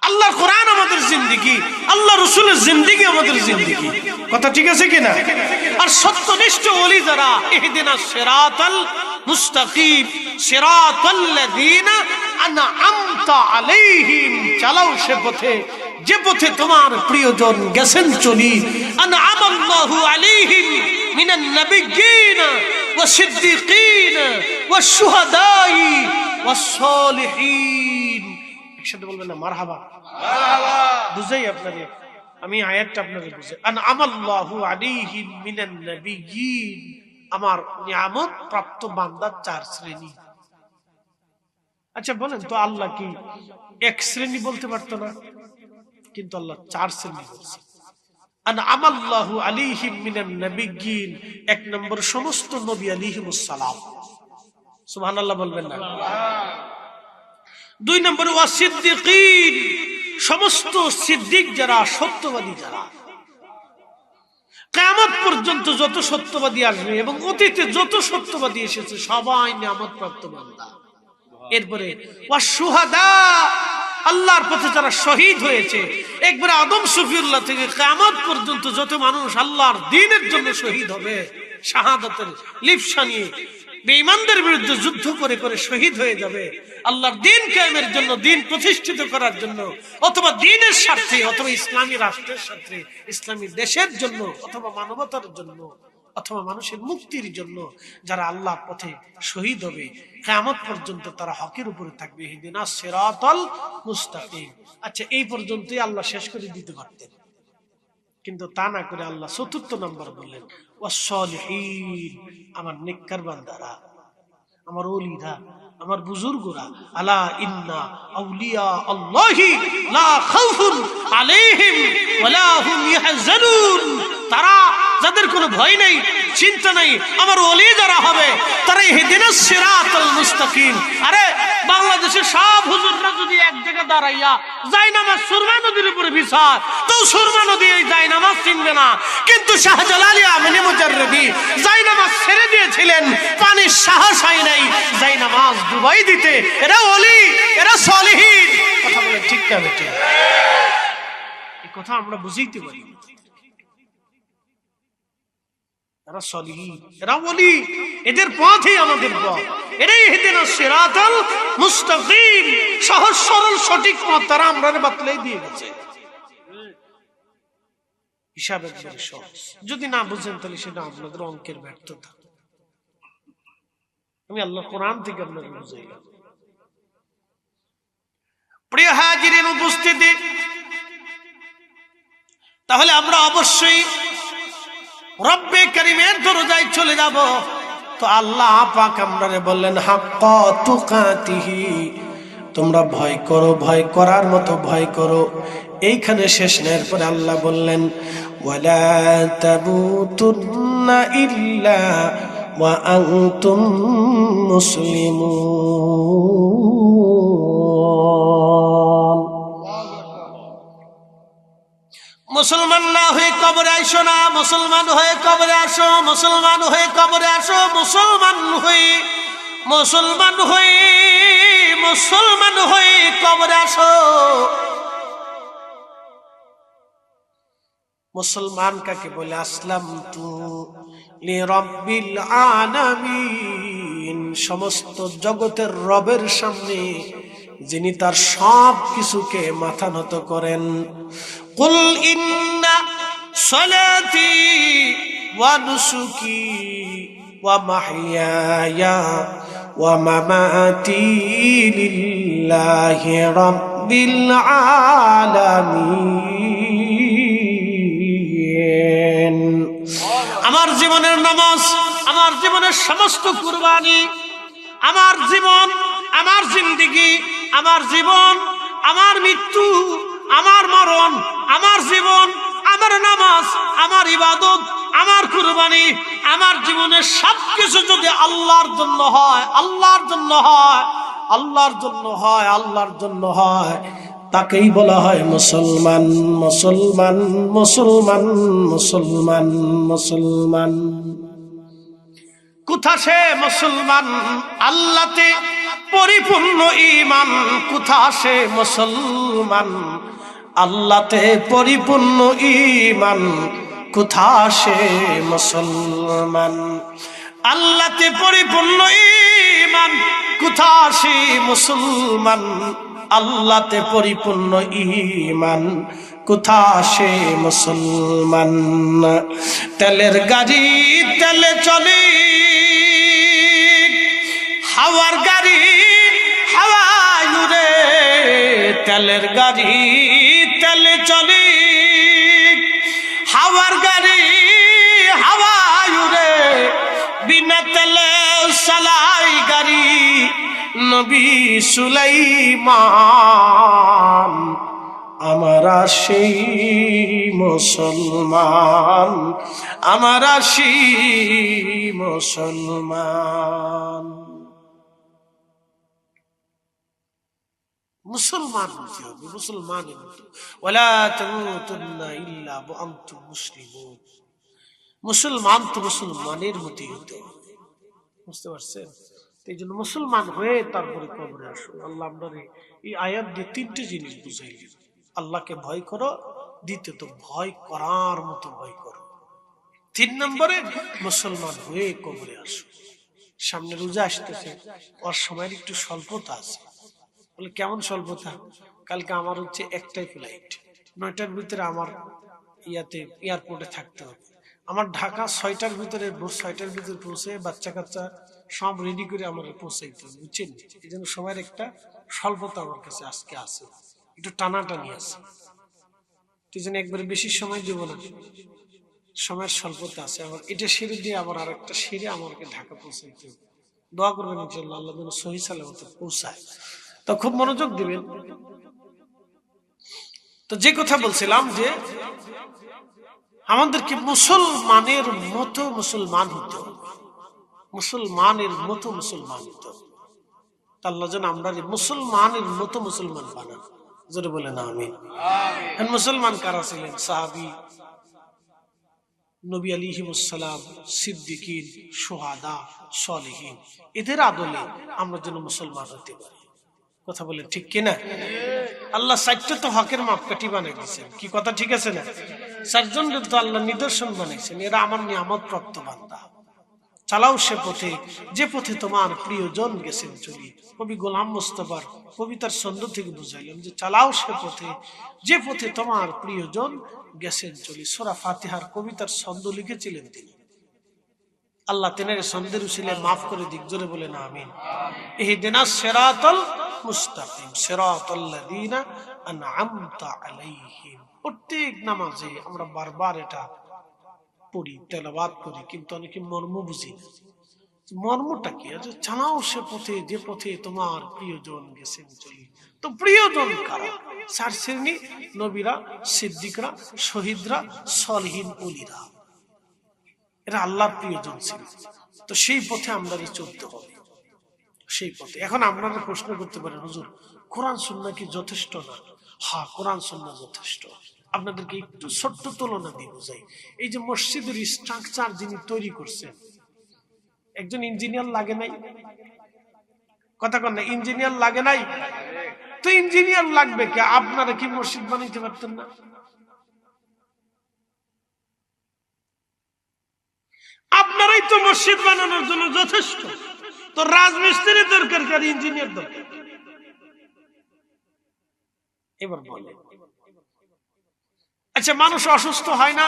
আল্লাহর কোরআন আমাদের জিন্দেগি, আল্লাহ রাসূলের জিন্দেগি আমাদের জিন্দেগি। কথা ঠিক আছে কিনা? আর সত্যনিষ্ঠ ওলি যারা, ইহদিনাস সিরাতাল মুস্তাকিম সিরাতাল্লাযীনা আনআমতা আলাইহিম, চালাও সে পথে যে পথে তোমার প্রিয়জন গেছেন চলি। আনআমাল্লাহু আলাইহিম মিনান নাবিয়্যিনা ওয়াস সিদ্দীকিনা ওয়াস শুহাদাই ওয়াস সালিহিন। একসাথে বলবেন না মারহাবা? বুঝাই আপনারে, আমি আয়াতটা আপনারে বুঝাই। আনআমাল্লাহু আলাইহিম মিনান নাবিয়্যিন, আমার নিয়ামত প্রাপ্ত বান্দা 4 শ্রেণী। আচ্ছা বলেন তো, আল্লাহ কি 1 শ্রেণী বলতে পারতো না? কিন্তু আল্লাহ 4 শ্রেণী বলছে। আনআমাল্লাহু আলাইহিম মিনান নাবিয়্যিন, 1 নম্বর সমস্ত নবী আলাইহিমুস সালাম। সুবহানাল্লাহ বলবেন না? 2 নম্বরে ওয়াস সিদ্দীকিন, সমস্ত সিদ্দিক যারা, সত্যবাদী যারা। কিয়ামত পর্যন্ত যত সত্যবাদী আসবে এবং অতীতে যত সত্যবাদী এসেছে সবাই নিয়ামত প্রাপ্ত বান্দা। এরপরে ওয়াস শুহাদা, আল্লাহর পথে যারা শহীদ হয়েছে, একবারে আদম সফিউল্লাহ থেকে কিয়ামত পর্যন্ত যত মানুষ আল্লাহর দ্বীনের জন্য শহীদ হবে, শাহাদাতের লিপ্সা নিয়ে বেঈমানদের বিরুদ্ধে যুদ্ধ করে করে শহীদ হয়ে যাবে, আল্লাহর দ্বীন কায়েমের জন্য, দ্বীন প্রতিষ্ঠিত করার জন্য, অথবা দ্বীনের স্বার্থে, অথবা ইসলামী রাষ্ট্রের স্বার্থে, ইসলামী দেশের জন্য, অথবা মানবতার জন্য, অথবা মানুষের মুক্তির জন্য যারা আল্লাহর পথে শহীদ হবে, কিয়ামত পর্যন্ত তারা হকের উপরে থাকবে। ইহদিনাস সিরাতাল মুস্তাকিম। আচ্ছা, এই পর্যন্তই আল্লাহ শেষ করে দিতে পারতেন, কিন্তু তা না করে আল্লাহ 4th নম্বর বললেন ওয়াস সালিহিন, আমার নেককার বান্দারা, আমার ওলিরা, আমার বুজুর্গরা। আলা ইন্না আউলিয়া আল্লাহি লা খাউফুন আলাইহিম ওয়ালা হুম ইয়াহজানুন, তারা যাদের কোনো ভয় নেই, চিন্তা নেই, আমার ওলি যারা হবে তারা ইহদিনাস সিরাতাল মুস্তাকিম। আরে বাংলাদেশের সব হুজুররা যদি এক জায়গায় দাঁড়াইয়া জায়নামাজ সুরমা নদীর উপরে বিছায়, তো সুরমা নদী এই জায়নামাজ চিনবে না। কিন্তু শাহজালালি আমিনী মুজাররদি জায়নামাজ ছেড়ে দিয়েছিলেন, পানির সাহস হয় নাই জায়নামাজ ডুবাই দিতে। এরা ওলি, এরা সালিহিন। কথা বলে ঠিক না বেটে? এই কথা আমরা বুঝাইতে পারি। এরা সালিহিন, এরা ওলি, এদের পথই আমাদের পথ। এরাই ইহদিনাস সিরাতাল মুস্তাকিম, সহজ সরল সঠিক পথ তারা আমরারে বাতলাই দিয়ে গেছে। হিসাব একবারে সহজ, যদি না বুঝেন তাহলে সেটা আপনাদের অঙ্কের ব্যর্থতা। আমি আল্লাহ কোরআন থেকে আপনাকে বুঝাইলাম। প্রিয় হাজিরিন উপস্থিতি, তাহলে আমরা অবশ্যই রব্বে কারীমের দরজায় চলে যাব। তো আল্লাহ পাক আমরারে বললেন হাক্কা তুকাতিহি, তোমরা ভয় করো, ভয় করার মতো ভয় করো। এইখানে শেষ না, এরপরে আল্লাহ বললেন ওয়ালা তামুতুন্না ইল্লা ওয়া আনতুম মুসলিমুন। মুসলমান না হয়ে কবরে আইসো না, মুসলমান হয়ে কবরে আসো, মুসলমান হয়ে কবরে আসো, মুসলমান হয়ে মুসলমান হয়ে মুসলমান হয়ে কবরে আসো। মুসলমান কাকে বলে? আসলামতু লিরাব্বিল আলামিন, সমস্ত জগতের রবের সামনে যিনি তার সব কিছুকে মাথা নত করেন। কুল ইন্না সলাতি ওয়া নুসুকি ওয়া মাহইয়ায়া ওয়া মামাতি লিল্লাহি রাব্বিল আলামিন। আমার জীবনের নামাজ, আমার জীবনের সমস্ত কুরবানি, আমার জীবন, আমার জিন্দেগি, আমার জীবন, আমার মৃত্যু, আমার মরণ, আমার জীবন, আমার নামাজ, আমার ইবাদত, আমার কুরবানি, আমার জীবনের সবকিছু যদি আল্লাহর জন্য হয়, আল্লাহর জন্য হয়, আল্লাহর জন্য হয়, আল্লাহর জন্য হয়, তাকেই বলা হয় মুসলমান। মুসলমান মুসলমান মুসলমান মুসলমান। কোথা সে মুসলমান? আল্লাহতে পরিপূর্ণ ঈমান। কোথা সে মুসলমান? আল্লাহতে পরিপূর্ণ ঈমান। কোথা সে মুসলমান? আল্লাহতে পরিপূর্ণ ঈমান। কোথা সে মুসলমান? আল্লাহতে পরিপূর্ণ ঈমান। কোথা সে মুসলমান? তেলের গাড়ি তেলে চলে, হাওয়ার গাড়ি হাওয়ায় উড়ে। তেলের গাড়ি তেলে চলে, হাওয়ার গাড়ি হাওয়ায় উড়ে। বিনা তেলে চালাই গাড়ি নবী সুলাইমান। আমরা সেই মুসলমান, আমরা সেই মুসলমান। মুসলমান হতে হবে, মুসলমান ওয়ালা তামুতুন্না ইল্লা ওয়া আনতুম মুসলিমুন। মুসলমান তো মুসলমানের মতোই হতে হবে, বুঝতে পারছেন? এই জন্য মুসলমান হয়ে তারপরে কবরে আসো। আল্লাহ আমাদের এই আয়াত দিয়ে তিনটে জিনিস বুঝাইলেন। আল্লাহকে ভয় করো, দ্বিতীয়ত ভয় করার মতো ভয় করো, 3 নম্বরে মুসলমান হয়ে কবরে আসো। সামনে রোজা আসতেছে, ওর সময়ের একটু স্বল্পতা আছে। বলে কেমন স্বল্পতা? কালকে আমার হচ্ছে একটাই ফ্লাইট, 9টার ভিতরে আমার এয়ারপোর্টে থাকতে হবে। আমার ঢাকা 6টার ভিতরে, ভোর 6টার ভিতরে পৌঁছে বাচ্চা কাচ্চা সব রেডি করে আমার পৌঁছাইতে হবে, বুঝছেন? এই জন্য সময়ের একটা স্বল্পতা আমার কাছে আজকে আছে, একটু টানাটানি আছে। এই জন্য একবারে বেশি সময় দেবো না, সময়ের স্বল্পতা আছে। আবার এটা সেরে দিয়ে আবার আর একটা সেরে আমাকে ঢাকা পৌঁছাইতে হবে। দোয়া করবেন ইনশাআল্লাহ আল্লাহ যেন সহি সালামতে পৌঁছায়। তো খুব মনোযোগ দিবেন। তো যে কথা বলছিলাম যে আমাদেরকে মুসলমানের মতো মুসলমান হতে হবে, মুসলমানের মতো মুসলমান হতে হবে। আল্লাহ যেন আমরা মুসলমানের মতো মুসলমান বানান, জোরে বলে না আমিন। মুসলমান কারা ছিলেন? সাহাবী, নবী আলাইহিস সালাম, সিদ্দিকিন, শুহাদা, সালেহিন, এদের আদলে আমরা যেন মুসলমান হতে পারি। কথা বলে ঠিক কিনা? আল্লাহ 4টা তো হকের মাপকাঠি বানাই দিয়েছেন, কি কথা ঠিক আছে না? 4জন তো আল্লাহ নিদর্শন বানাইছেন, এরা আমার নিয়ামত প্রাপ্ত বান্দা। চালাও সে পথে যে পথে তোমার প্রিয়জন গেছেন চলি। কবি গোলাম মুস্তাফার কবিতার ছন্দ থেকে বুঝাইলাম যে চালাও সে পথে যে পথে তোমার প্রিয়জন গেছেন চলি। সূরা ফাতিহার কবিতার ছন্দ লিখেছিলেন তিনি। আল্লাহ তেনার ছন্দের উসিলায় মাফ করে দিক, জোরে বলে না আমিন। ইহদিনাস সিরাতাল মুস্তাকিম সিরাতাল্লাযীনা আন'আমতা আলাইহিম। প্রত্যেক নামাজে আমরা বারবার এটা পড়ি, তেলাওয়াত করি, কিন্তু অনেকে মর্ম বুঝি না। মর্মটা কি? চালাও সে পথে যে পথে তোমার প্রিয়জন গেছেন চলি। তো প্রিয়জন কারা? চার শ্রেণী: নবীরা, সিদ্দিকরা, শহীদরা, সলিহিন ওলিরা। এরা আল্লাহর প্রিয়জন ছিল। তো সেই পথে আমরা চলতে হবে, সেই পথে। এখন আপনারা প্রশ্ন করতে পারেন, হুজুর কোরআন সুন্নাহ কি যথেষ্ট না? হ্যাঁ, কোরআন সুন্নাহ যথেষ্ট। আপনাদেরকে একটু ছোট্ট তুলনা দিয়ে বোঝাই। এই যে মসজিদের স্ট্রাকচার যিনি তৈরি করছেন, একজন ইঞ্জিনিয়ার লাগে নাই? কথা কন না, ইঞ্জিনিয়ার লাগে নাই? তো ইঞ্জিনিয়ার লাগবে কে? আপনারা কি মসজিদ বানাইতে পারতেন না? আপনারাই তো মসজিদ বানানোর জন্য যথেষ্ট। তো রাজমিস্ত্রি দরকার, কার ইঞ্জিনিয়ার দরকার? এবার বলে, আচ্ছা মানুষ অসুস্থ হয় না,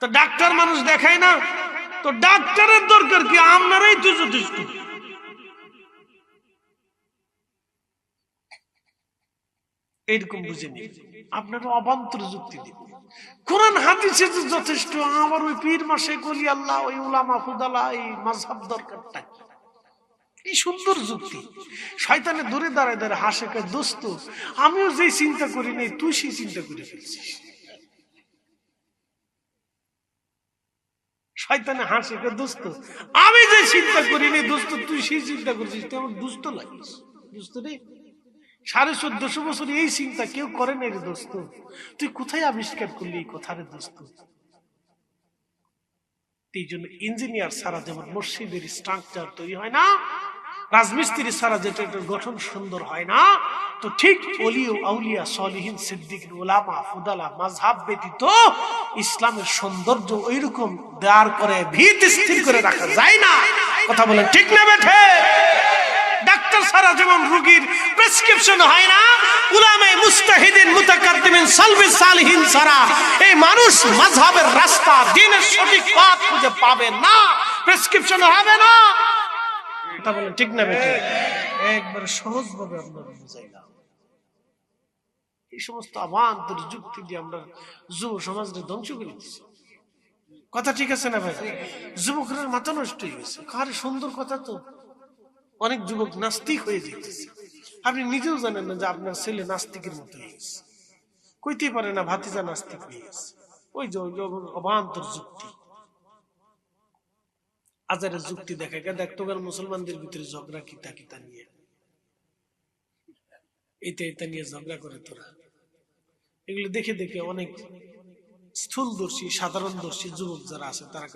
তো ডাক্তার মানুষ দেখায় না, তো ডাক্তারের দরকার কি? আপনারাই তো যথেষ্ট। এইরকম বুঝে নিন, আপনারা অবান্তর যুক্তি দিবেন। কোরআন হাদিসে তো যথেষ্ট, আমার ওই পীর মাসে কলি আল্লাহ, ওই উলামা ফুদালা, এই মাযহাব দরকারটা কি? কি সুন্দর যুক্তি! শয়তানে দূরে দাঁড়ায় দাঁড়ায় হাসে, কয় দোস্ত আমিও যে চিন্তা করি নাই তুই সেই চিন্তা করে ফেলছিস। শয়তানে হাসে, কয় দোস্ত আমি যে চিন্তা করি নাই দোস্ত তুই সেই চিন্তা করছিস, তুই আমার দুষ্ট লাগিস। দোস্ত রে, 1450 বছর এই চিন্তা কেউ করে নাই রে দোস্ত, তুই কোথায় আবিষ্কার করলি এই কথা রে দোস্ত? এই জন্য ইঞ্জিনিয়ার ছাড়া যেমন মসজিদের স্ট্রাকচার তৈরি হয় না, রাজমিস্ত্রি ছাড়া যেটা এটার গঠন সুন্দর হয় না, তো ঠিক ওলি ও আউলিয়া, সলিহিন, সিদ্দিক, উলামা, ফুদালা, মাযহাব ব্যতীত ইসলামের সৌন্দর্য ওইরকম দাঁড় করে ভিত স্থির করে রাখা যায় না। কথা বলেন ঠিক না বেঠে? ডাক্তার ছাড়া যেমন রোগীর প্রেসক্রিপশন হয় না, উলামায়ে মুস্তাহিদিন, মুতাকাদ্দিমিন, সালফে সালিহিন ছাড়া এই মানুষ মাযহাবের রাস্তা, দ্বীনের সঠিক পথ খুঁজে পাবে না, প্রেসক্রিপশন হবে না। কথা বলেন ঠিক না বেঠে? একবার সহজ ভাবে আপনারা বুঝাইলাম। এই সমস্ত অবান্তর যুক্তি দিয়ে আমরা যুব সমাজকে ধ্বংস করে দিচ্ছি। কথা ঠিক আছে না ভাই? যুবকরা মাথা নষ্ট হয়ে গেছে। কারে সুন্দর কথা তো। অনেক যুবক নাস্তিক হয়ে যেতেছে। আপনি নিজেও জানেন না যে আপনার ছেলে নাস্তিকের মতো হয়ে গেছে। কইতেই পারে না ভাতিজা নাস্তিক হয়ে গেছে। ওই যে অবান্তর যুক্তি, আজারের যুক্তি দেখা গেল। দেখতো গেল মুসলমানদের ভিতরে ঝগড়া কিতা কিতা নিয়ে, এটা নিয়ে ঝগড়া করে তোরা। এগুলো দেখে দেখে অনেক স্থূলদর্শী, সাধারণদর্শী যুবক যারা আছে তারা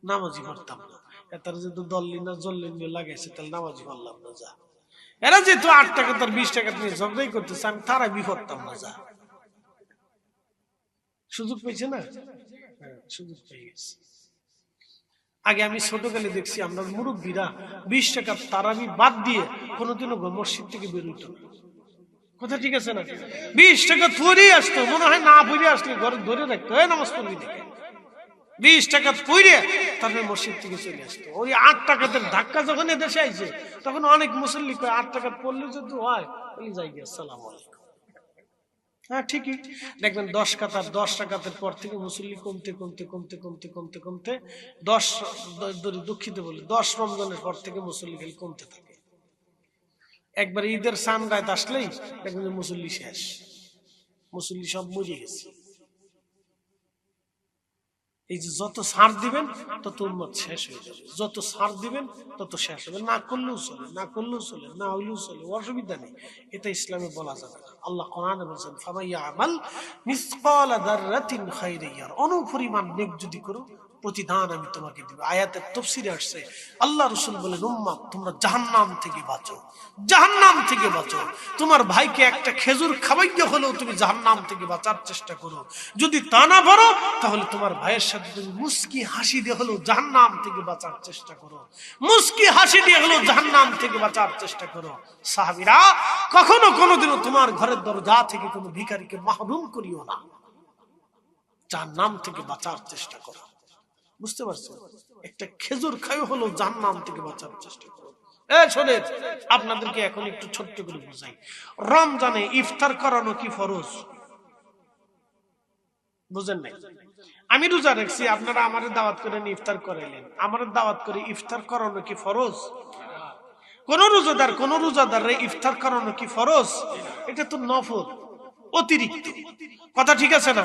নামাজি পড়তাম না, তারা যেহেতু দল্লি না জল্লি নিয়ে লাগাইছে তাহলে নামাজি পড়লাম না যা। এরা যেহেতু 8 টাকা তার 20 টাকা নিয়ে ঝগড়াই করতেছে, আমি তারা বিপড়তাম না যা। সুযোগ পেয়েছে না? হ্যাঁ, সুযোগ পেয়ে গেছে। আগে আমি ছোটকালে দেখছি আমরা মুরব্বীরা 20 টাকা তারাবি বাদ দিয়ে কোনোদিনও মসজিদ থেকে বেরোইতো না। কথা ঠিক আছে না? 20 টাকা পড়ে আসতো, মনে হয় না পড়ে আসলে ঘরে ধরে রাখতো, নামাজ পড়বি দেখে 20 টাকা পড়ে তারপরে মসজিদ থেকে চলে আসতো। ওই 8 টাকাতে ধাক্কা যখন এদেশে আইছে তখন অনেক মুসল্লি কয় 8 টাকা পড়লে যদি হয় তাহলে যাই গিয়ে আসসালামু আলাইকুম। হ্যাঁ ঠিকই দেখবেন 10 টাকাতের পর থেকে মুসল্লি কমতে কমতে কমতে কমতে কমতে কমতে 10 দুঃখিত বলে 10 রমজানের পর থেকে মুসল্লি খালি কমতে থাকে। একবার ঈদের সান রাত আসলেই দেখবেন যে মুসল্লি শেষ, মুসল্লি সব মরে গেছে। এই যে যত ছাড় দিবেন তত উম্মত শেষ হয়ে যাবে, যত ছাড় দিবেন তত শেষ হবে। না করলেও চলে, না করলেও চলে, না হইলেও চলে, অসুবিধা নেই। এটা ইসলামে বলা যাবে না। আল্লাহ কোরআনে বলেছেন ফামাইয়ামাল মিসকালা যাররাতিন খায়রান ইয়ারা, অনুপরিমাণ নেক যদি করো প্রতিদান আমি তোমাকে দিব। আয়াতের তাফসীরে আসছে আল্লাহ রাসূল বলেন উম্মত তোমরা জাহান্নাম থেকে বাঁচো, জাহান্নাম থেকে বাঁচো। তোমার ভাইকে একটা খেজুর খাওয়াইতে হলেও তুমি জাহান্নাম থেকে বাঁচার চেষ্টা করো। যদি তা না পারো তাহলে তোমার ভাইয়ের সাথে তুমি মুস্কি হাসি দিয়ে হলেও জাহান্নাম থেকে বাঁচার চেষ্টা করো, মুস্কি হাসি দিয়ে হলেও জাহান্নাম থেকে বাঁচার চেষ্টা করো। সাহাবীরা কখনো কোনোদিনও তোমার ঘরের দরজা থেকে কোনো ভিখারিকে মাহরুম করিও না, জাহান্নাম থেকে বাঁচার চেষ্টা করো। বুঝতে পারছেন? একটা খেজুর খাই হলো জাহান্নাম থেকে বাঁচার চেষ্টা করো। শোনেন আপনাদেরকে এখন একটু ছোট্ট করে বুঝাই, রমজানে ইফতার করানো কি ফরজ? বুঝেন নাই? আমি রোজা রাখছি, আপনারা আমার দাওয়াত করে ইফতার করাইলেন। আমার দাওয়াত করে ইফতার করানো কি ফরজ? কোন রোজাদার ইফতার করানো কি ফরজ? এটা তো নফল, অতিরিক্ত কথা, ঠিক আছে না?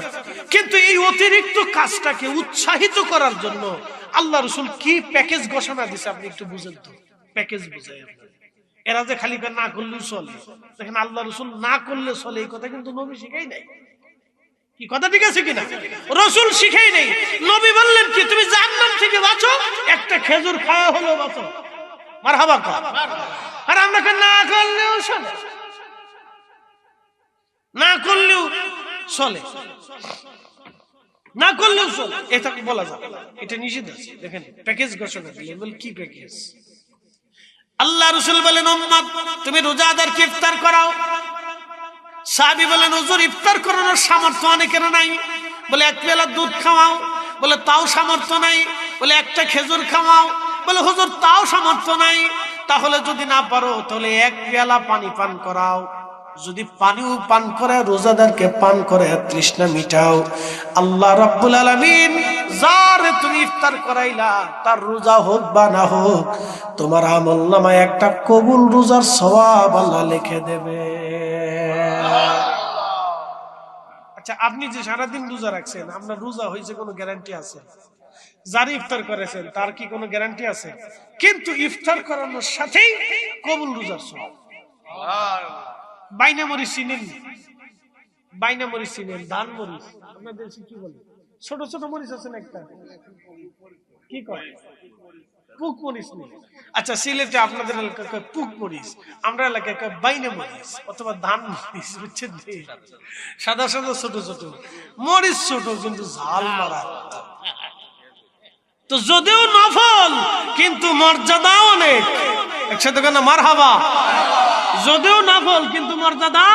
কিন্তু এই অতিরিক্ত কাজটাকে উৎসাহিত করার জন্য আল্লাহ রাসূল কি প্যাকেজ ঘোষণা দিছে আপনি একটু বুঝেন তো। প্যাকেজ বুঝাই আপনার। এরা যে খালি না করলেও চলে, দেখেন আল্লাহ রাসূল না করলে চলে, এই কথা কিন্তু নবী শিখাই নাই। কি কথা ঠিক আছে কিনা? রাসূল শিখাই নাই। নবী বললেন কি, তুমি জাহান্নাম থেকে বাঁচো, একটা খেজুর খাওয়া হলো বাঁচো। মারহাবা কর। আর আমরা না করলেও চলে, না করলেও চলে, না করলেও চলে, এটা বলা যাবে, এটা নিষেধ আছে। দেখেন প্যাকেজ ঘোষণা দিলেন, বল কি প্যাকেজ? আল্লাহ রাসূল বলেন, উম্মত তুমি রোজাদারকে ইফতার করাও। সাহাবী বলেন, হুজুর ইফতার করানোর সামর্থ্য অনেকের নাই। বলে এক পেলা দুধ খাওয়াও। বলে তাও সামর্থ্য নাই। বলে একটা খেজুর খাওয়াও। বলে হুজুর তাও সামর্থ্য নাই। তাহলে যদি না পারো তাহলে এক পেয়ালা পানি পান করাও। যদি পানিও পান করে রোজাদারকে পান করে তৃষ্ণা মিটাও। আল্লাহ রাব্বুল আলামিন যারে তুমি ইফতার করাইলা তার রোজা হোক বা না হোক, তোমার আমলনামায় একটা কবুল রোজার সওয়াব আল্লাহ লিখে দেবে। আচ্ছা, আপনি যে সারাদিন রোজা রাখছেন, আপনার রোজা হয়েছে কোনো গ্যারান্টি আছে? যারা ইফতার করেছেন তার কি কোনো গ্যারান্টি আছে? কিন্তু ইফতার করানোর সাথেই কবুল রোজার সওয়াব। বাইনা মরিচ চিনেন? বাইনা মরিচ চিনেন? ধান মরিচ আপনাদের কি বলে? ছোট ছোট মরিচ আছে না একটা, কি কয়? পুক মরিচ নেই। আচ্ছা, সিলেটে আপনাদের এলাকায় পুক মরিচ, আমরা এলাকায় বাইনা মরিচ অথবা ধান মরিচ, বুঝছেন? সাদা সাদা ছোট ছোট মরিচ, ছোট কিন্তু ঝাল মারা। তো যদিও নফল কিন্তু মর্যাদা অনেক। একসাথে কেন মারহাবা? যদিও নফল কিন্তু মর্যাদা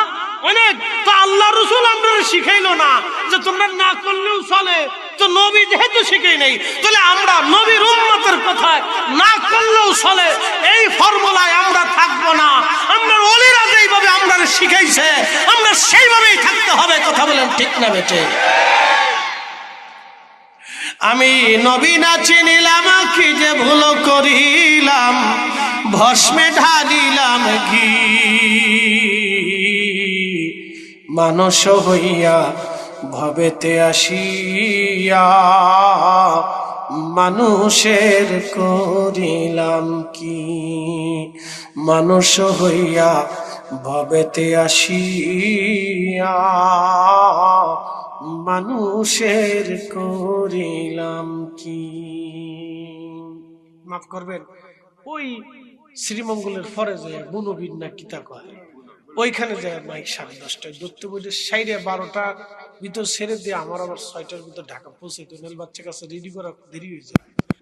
অনেক। তো আল্লাহ রাসূল আপনারা শিখাইলো না যে তোমরা না করলেও চলে? তো নবী যেহেতু শিখাই নাই, তাহলে আমরা নবীর উম্মতের কথায় না করলেও চলে এই ফর্মুলায় আমরা থাকবো না। আমরা ওলিরা যেইভাবে আমরা শিখাইছে আমরা সেইভাবেই থাকতে হবে। কথা বলেন ঠিক না বেটে? আমি নবী না চিনিলাম, কি যে ভুল করিলাম, ভস্মে ঢালিলাম ঘি। মানুষ হইয়া ভবেতে আসিয়া মানুষের করিলাম কি। মানুষ হইয়া ভবেতে আসিয়া মানুষের করিলাম কি। মাফ করবেন, ওই শ্রীমঙ্গলের ফরেজে বুনবীর না কিতা কয়, ওইখানে যায় মাইক 10:30টায় ধরতে বলে, 12টার ভিতর ছেড়ে দিয়ে আমার আবার 6টার ভিতর ঢাকা পৌঁছে তো বাচ্চা কাছে রেডি করা দেরি হয়ে যায়।